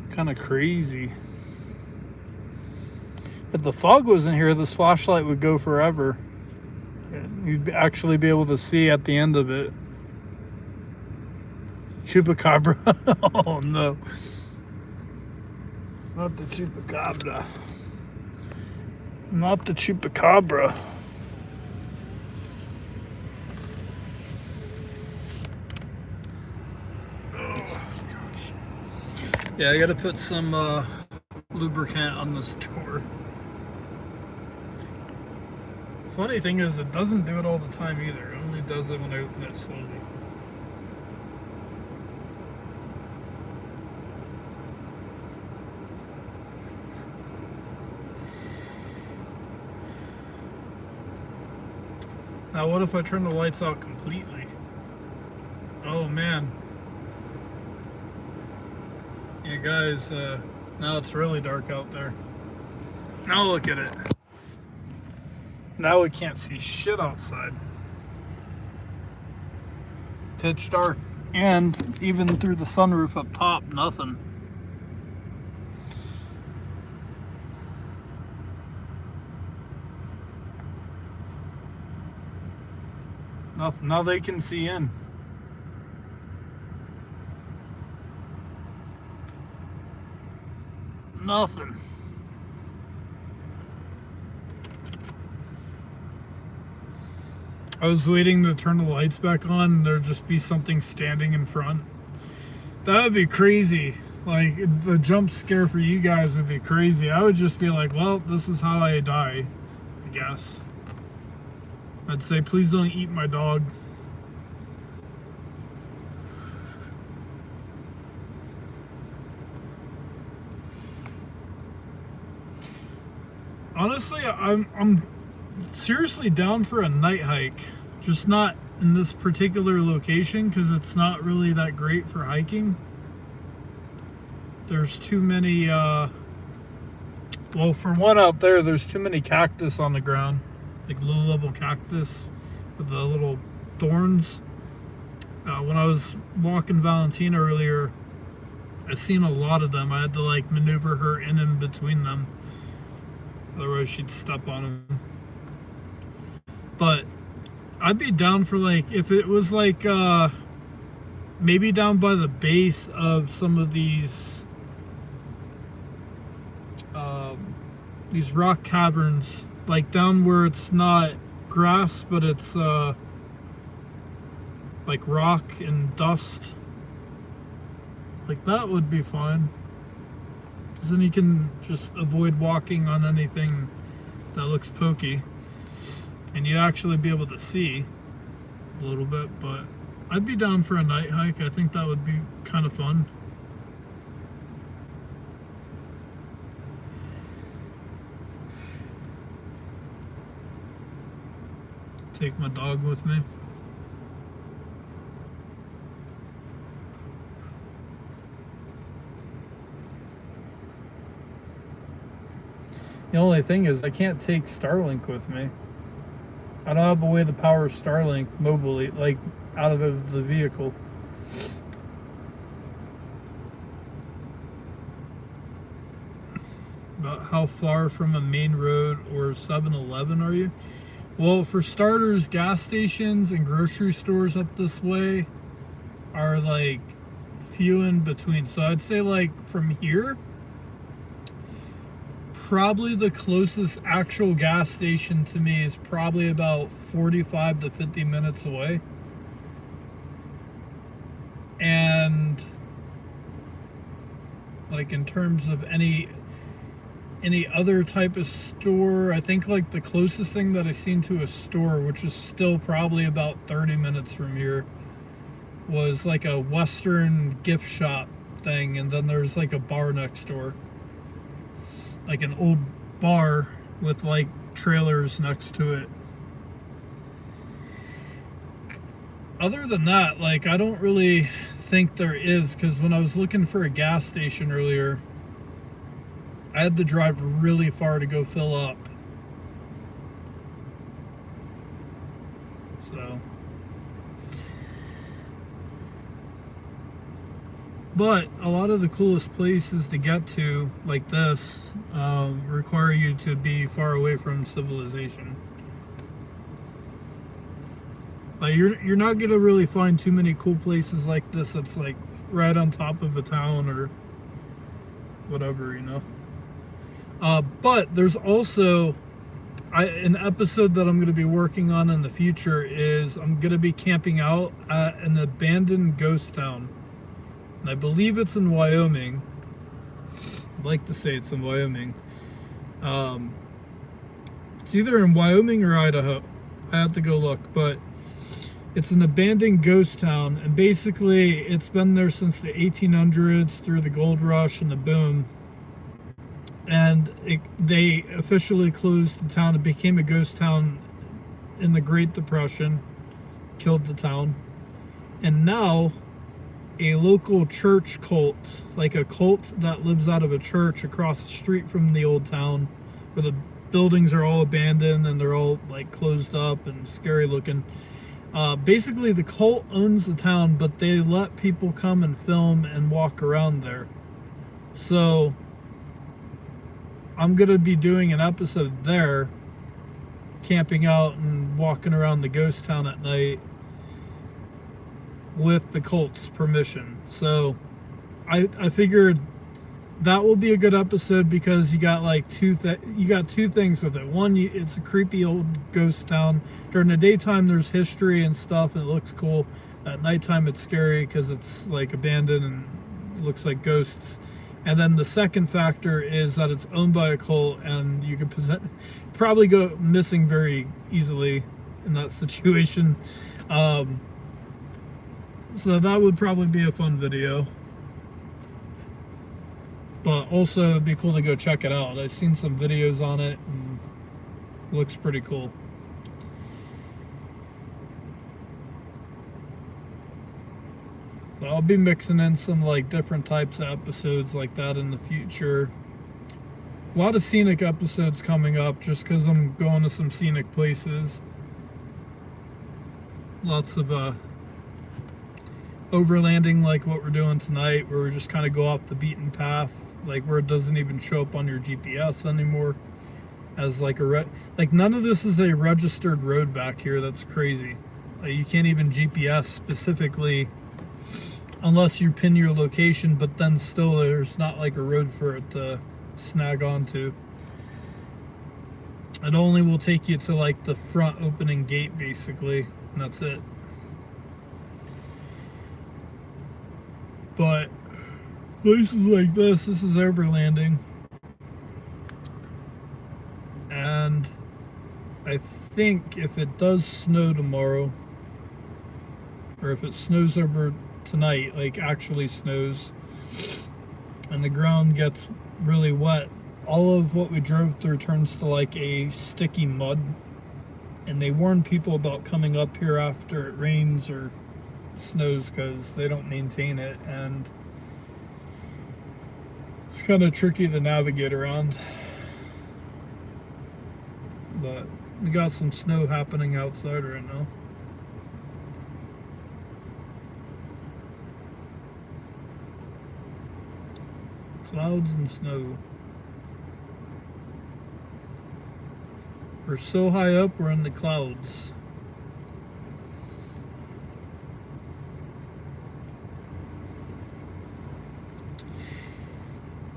Kind of crazy. If the fog wasn't here, this flashlight would go forever. You'd actually be able to see at the end of it. Chupacabra. Oh no. Not the chupacabra. Not the chupacabra. Oh gosh. Yeah, I gotta put some lubricant on this door. Funny thing is, it doesn't do it all the time either. It only does it when I open it slowly. Now what if I turn the lights out completely? Oh man. Yeah guys, now it's really dark out there. Now look at it. Now we can't see shit outside. Pitch dark. And even through the sunroof up top, nothing. Nothing. Now they can see in. Nothing. I was waiting to turn the lights back on and there'd just be something standing in front. That would be crazy. Like, the jump scare for you guys would be crazy. I would just be like, well, this is how I die, I guess. I'd say, please don't eat my dog. Honestly, I'm seriously down for a night hike. Just not in this particular location because it's not really that great for hiking. There's too many, well, for one out there's too many cactus on the ground. Like low-level cactus with the little thorns. When I was walking Valentina earlier, I seen a lot of them. I had to like maneuver her in between them. Otherwise she'd step on them. But I'd be down for like, if it was like, maybe down by the base of some of these rock caverns, like down where it's not grass, but it's like rock and dust. Like that would be fine. Because then you can just avoid walking on anything that looks pokey. And you'd actually be able to see a little bit, but I'd be down for a night hike. I think that would be kind of fun. Take my dog with me. The only thing is I can't take Starlink with me. I don't have a way to power Starlink mobily, like out of the vehicle. About how far from a main road or 7-Eleven are you? Well, for starters, gas stations and grocery stores up this way are like few in between. So I'd say like from here, probably the closest actual gas station to me is probably about 45 to 50 minutes away. And like in terms of any other type of store, I think like the closest thing that I've seen to a store, which is still probably about 30 minutes from here, was like a Western gift shop thing, and then there's like a bar next door. Like an old bar with like trailers next to it. Other than that, like I don't really think there is, because when I was looking for a gas station earlier, I had to drive really far to go fill up. So, but a lot of the coolest places to get to, like this, require you to be far away from civilization. Like you're not gonna really find too many cool places like this that's like right on top of a town or whatever, you know. But there's also an episode that I'm going to be working on in the future is I'm going to be camping out at an abandoned ghost town. And I believe it's in Wyoming. I'd like to say it's in Wyoming. It's either in Wyoming or Idaho. I have to go look, but it's an abandoned ghost town, and basically it's been there since the 1800s through the gold rush and the boom. And they officially closed the town. It became a ghost town in the Great Depression, killed the town. And now a local church cult, like a cult that lives out of a church across the street from the old town, where the buildings are all abandoned and they're all like closed up and scary looking. Basically the cult owns the town, but they let people come and film and walk around there. So I'm gonna be doing an episode there, camping out and walking around the ghost town at night with the cult's permission. So I figured that will be a good episode because you got like two things with it. One, it's a creepy old ghost town. During the daytime there's history and stuff and it looks cool. At nighttime it's scary because it's like abandoned and looks like ghosts. And then the second factor is that it's owned by a cult, and you could probably go missing very easily in that situation. So that would probably be a fun video. But also it'd be cool to go check it out. I've seen some videos on it and it looks pretty cool. I'll be mixing in some like different types of episodes like that in the future. A lot of scenic episodes coming up just because I'm going to some scenic places. Lots of overlanding like what we're doing tonight, where we just kind of go off the beaten path, like where it doesn't even show up on your GPS anymore as like like none of this is a registered road back here. That's crazy. Like you can't even GPS specifically unless you pin your location, but then still there's not like a road for it to snag onto. It only will take you to like the front opening gate basically, and that's it. But places like this is overlanding. And I think if it does snow tomorrow, or if it snows over tonight, like actually snows, and the ground gets really wet, all of what we drove through turns to like a sticky mud. And they warn people about coming up here after it rains or snows because they don't maintain it, and it's kind of tricky to navigate around. But we got some snow happening outside right now. Clouds and snow. We're so high up, we're in the clouds.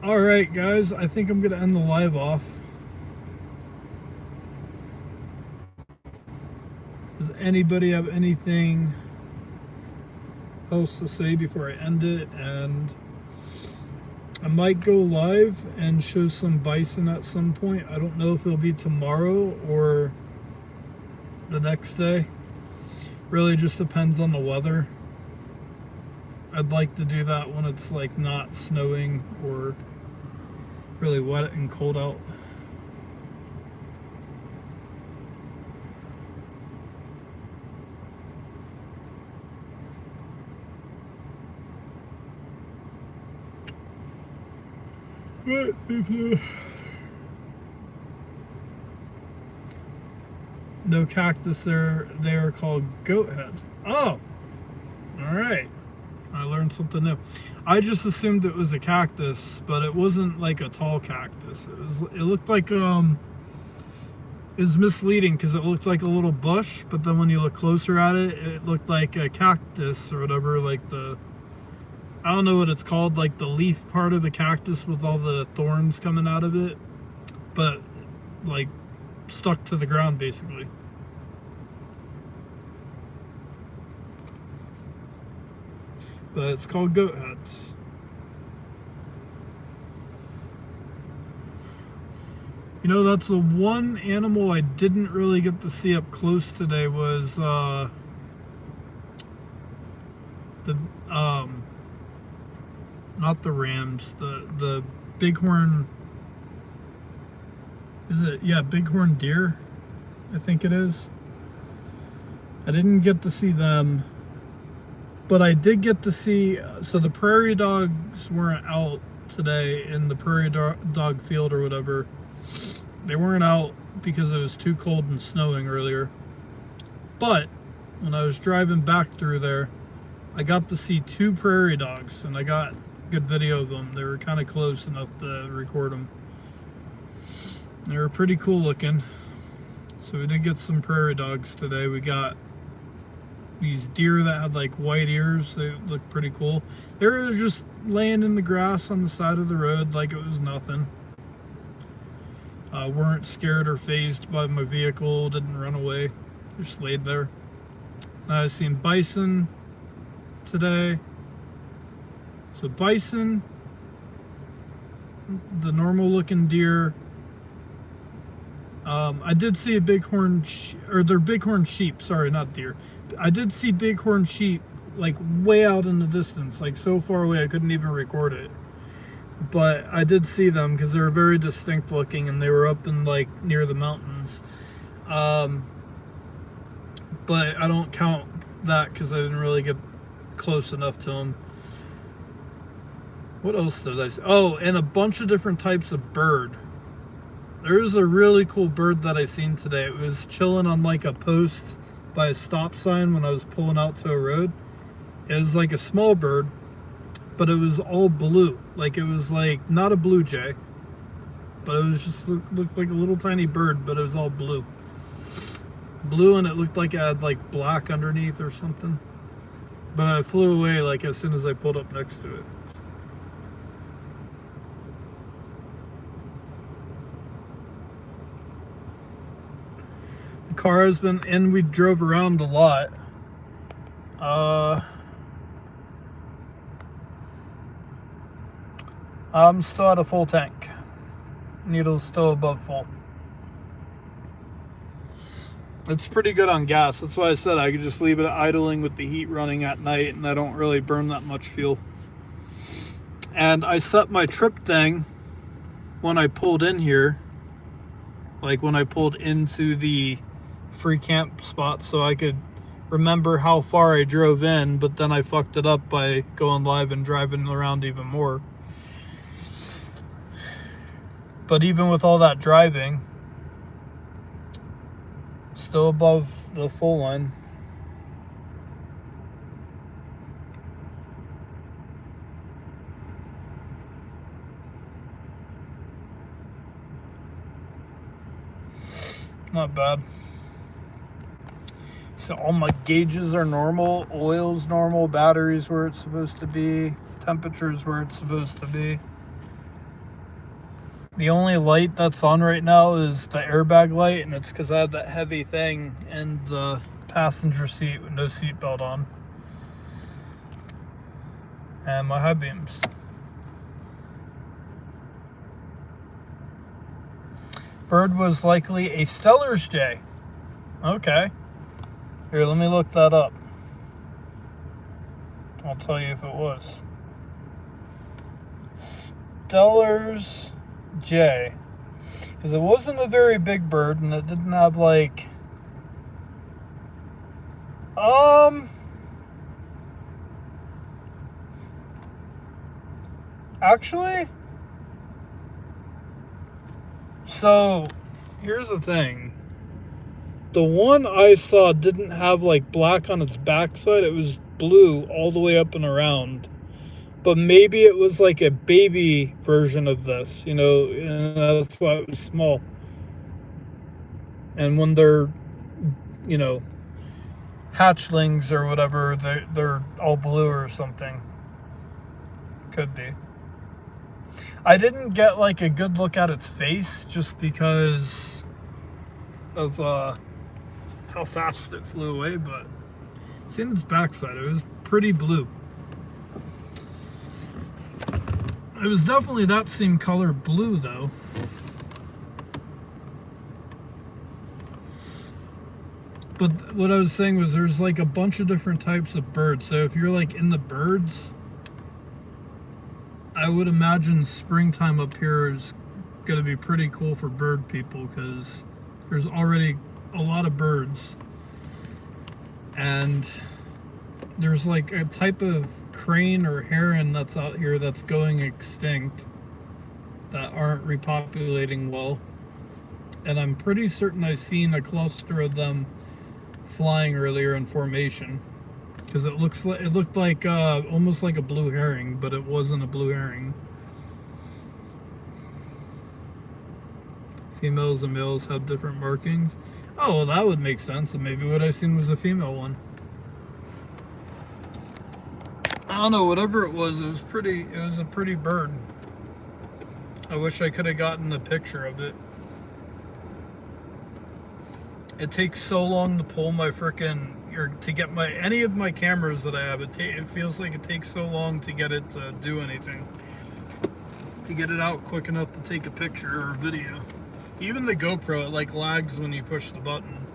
Alright guys, I think I'm gonna end the live off. Does anybody have anything else to say before I end it? And I might go live and show some bison at some point. I don't know if it'll be tomorrow or the next day. Really just depends on the weather. I'd like to do that when it's like not snowing or really wet and cold out. But if no cactus there, they are called goat heads. Oh, all right. I learned something new. I just assumed it was a cactus, but it wasn't like a tall cactus. It looked like it was misleading because it looked like a little bush, but then when you look closer at it, it looked like a cactus or whatever, like I don't know what it's called, like the leaf part of a cactus with all the thorns coming out of it, but like stuck to the ground basically. But it's called goat heads. You know, that's the one animal I didn't really get to see up close today was the not the rams, the bighorn. Is it? Yeah, bighorn deer, I think it is. I didn't get to see them, but I did get to see, so the prairie dogs weren't out today in the prairie dog field or whatever. They weren't out because it was too cold and snowing earlier. But when I was driving back through there, I got to see 2 prairie dogs, and I got good video of them. They were kind of close enough to record them. They were pretty cool looking. So we did get some prairie dogs today. We got these deer that had like white ears. They looked pretty cool. They were just laying in the grass on the side of the road like it was nothing. Weren't scared or fazed by my vehicle, didn't run away, just laid there. I've seen bison today. So bison, the normal looking deer. I did see a bighorn, they're bighorn sheep, sorry, not deer. I did see bighorn sheep like way out in the distance, like so far away I couldn't even record it. But I did see them because they were very distinct looking, and they were up in like near the mountains. But I don't count that because I didn't really get close enough to them. What else did I see? Oh, and a bunch of different types of bird. There's a really cool bird that I seen today. It was chilling on like a post by a stop sign when I was pulling out to a road. It was like a small bird, but it was all blue. Like it was like not a blue jay, but it was just looked like a little tiny bird, but it was all blue. Blue, and it looked like it had like black underneath or something. But I flew away like as soon as I pulled up next to it. The car has been in, we drove around a lot. I'm still at a full tank. Needle's still above full. It's pretty good on gas. That's why I said I could just leave it idling with the heat running at night, and I don't really burn that much fuel. And I set my trip thing when I pulled in here, like when I pulled into the free camp spot, so I could remember how far I drove in, but then I fucked it up by going live and driving around even more. But even with all that driving, still above the full line. Not bad. So all my gauges are normal, oil's normal, battery's where it's supposed to be, temperature's where it's supposed to be. The only light that's on right now is the airbag light, and it's because I have that heavy thing in the passenger seat with no seatbelt on. And my high beams. Bird was likely a Steller's jay. Okay. Here, let me look that up. I'll tell you if it was. Steller's jay. Because it wasn't a very big bird, and it didn't have like... Actually... So, here's the thing. The one I saw didn't have like black on its backside. It was blue all the way up and around. But maybe it was like a baby version of this, you know, and that's why it was small. And when they're, you know, hatchlings or whatever, they're all blue or something. Could be. I didn't get like a good look at its face just because of how fast it flew away, but seeing its backside, it was pretty blue. It was definitely that same color blue though. But what I was saying was there's like a bunch of different types of birds. So if you're like in the birds, I would imagine springtime up here is going to be pretty cool for bird people because there's already a lot of birds. And there's like a type of crane or heron that's out here that's going extinct that aren't repopulating well. And I'm pretty certain I've seen a cluster of them flying earlier in formation because it looked like almost like a blue herring, but it wasn't a blue herring. Females and males have different markings. Oh, well, that would make sense. And maybe what I seen was a female one. I don't know, whatever it was a pretty bird. I wish I could have gotten a picture of it. It takes so long to pull my to get any of my cameras that I have. It feels like it takes so long to get it to do anything. To get it out quick enough to take a picture or a video. Even the GoPro, it like lags when you push the button.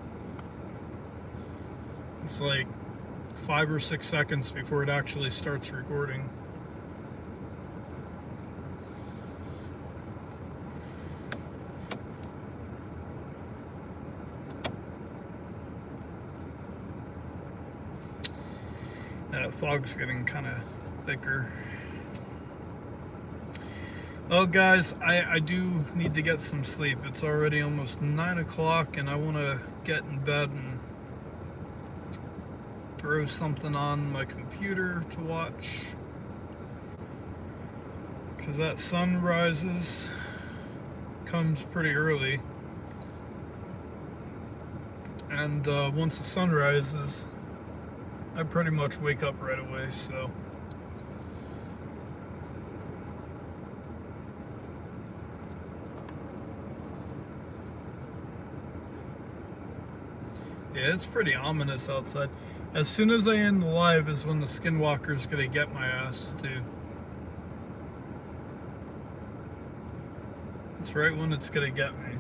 It's like 5 or 6 seconds before it actually starts recording. That fog's getting kind of thicker. Well, guys, I do need to get some sleep. It's already almost 9 o'clock and I want to get in bed and throw something on my computer to watch. Because that sunrise comes pretty early. And once the sun rises, I pretty much wake up right away, so. Yeah, it's pretty ominous outside. As soon as I end the live is when the skinwalker's gonna get my ass too. It's right when it's gonna get me.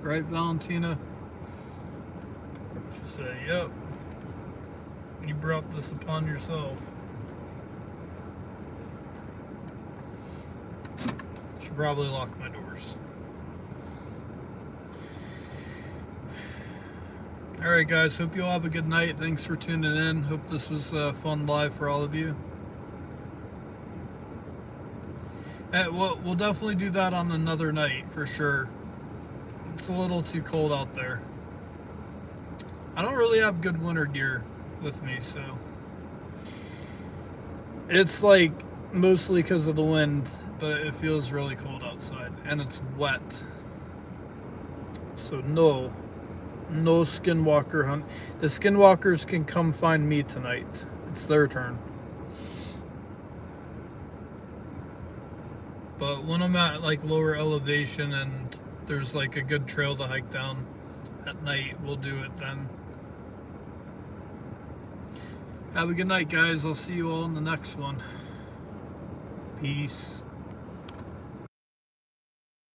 Right, Valentina? She said, yep. You brought this upon yourself. Should probably lock my doors. Alright guys, hope you all have a good night. Thanks for tuning in. Hope this was a fun live for all of you. And we'll definitely do that on another night for sure. It's a little too cold out there. I don't really have good winter gear with me, so. It's like mostly because of the wind, but it feels really cold outside and it's wet. So no skinwalker hunt. The skinwalkers can come find me tonight. It's their turn. But when I'm at like lower elevation and there's like a good trail to hike down at night, we'll do it then. Have a good night, guys. I'll see you all in the next one. Peace.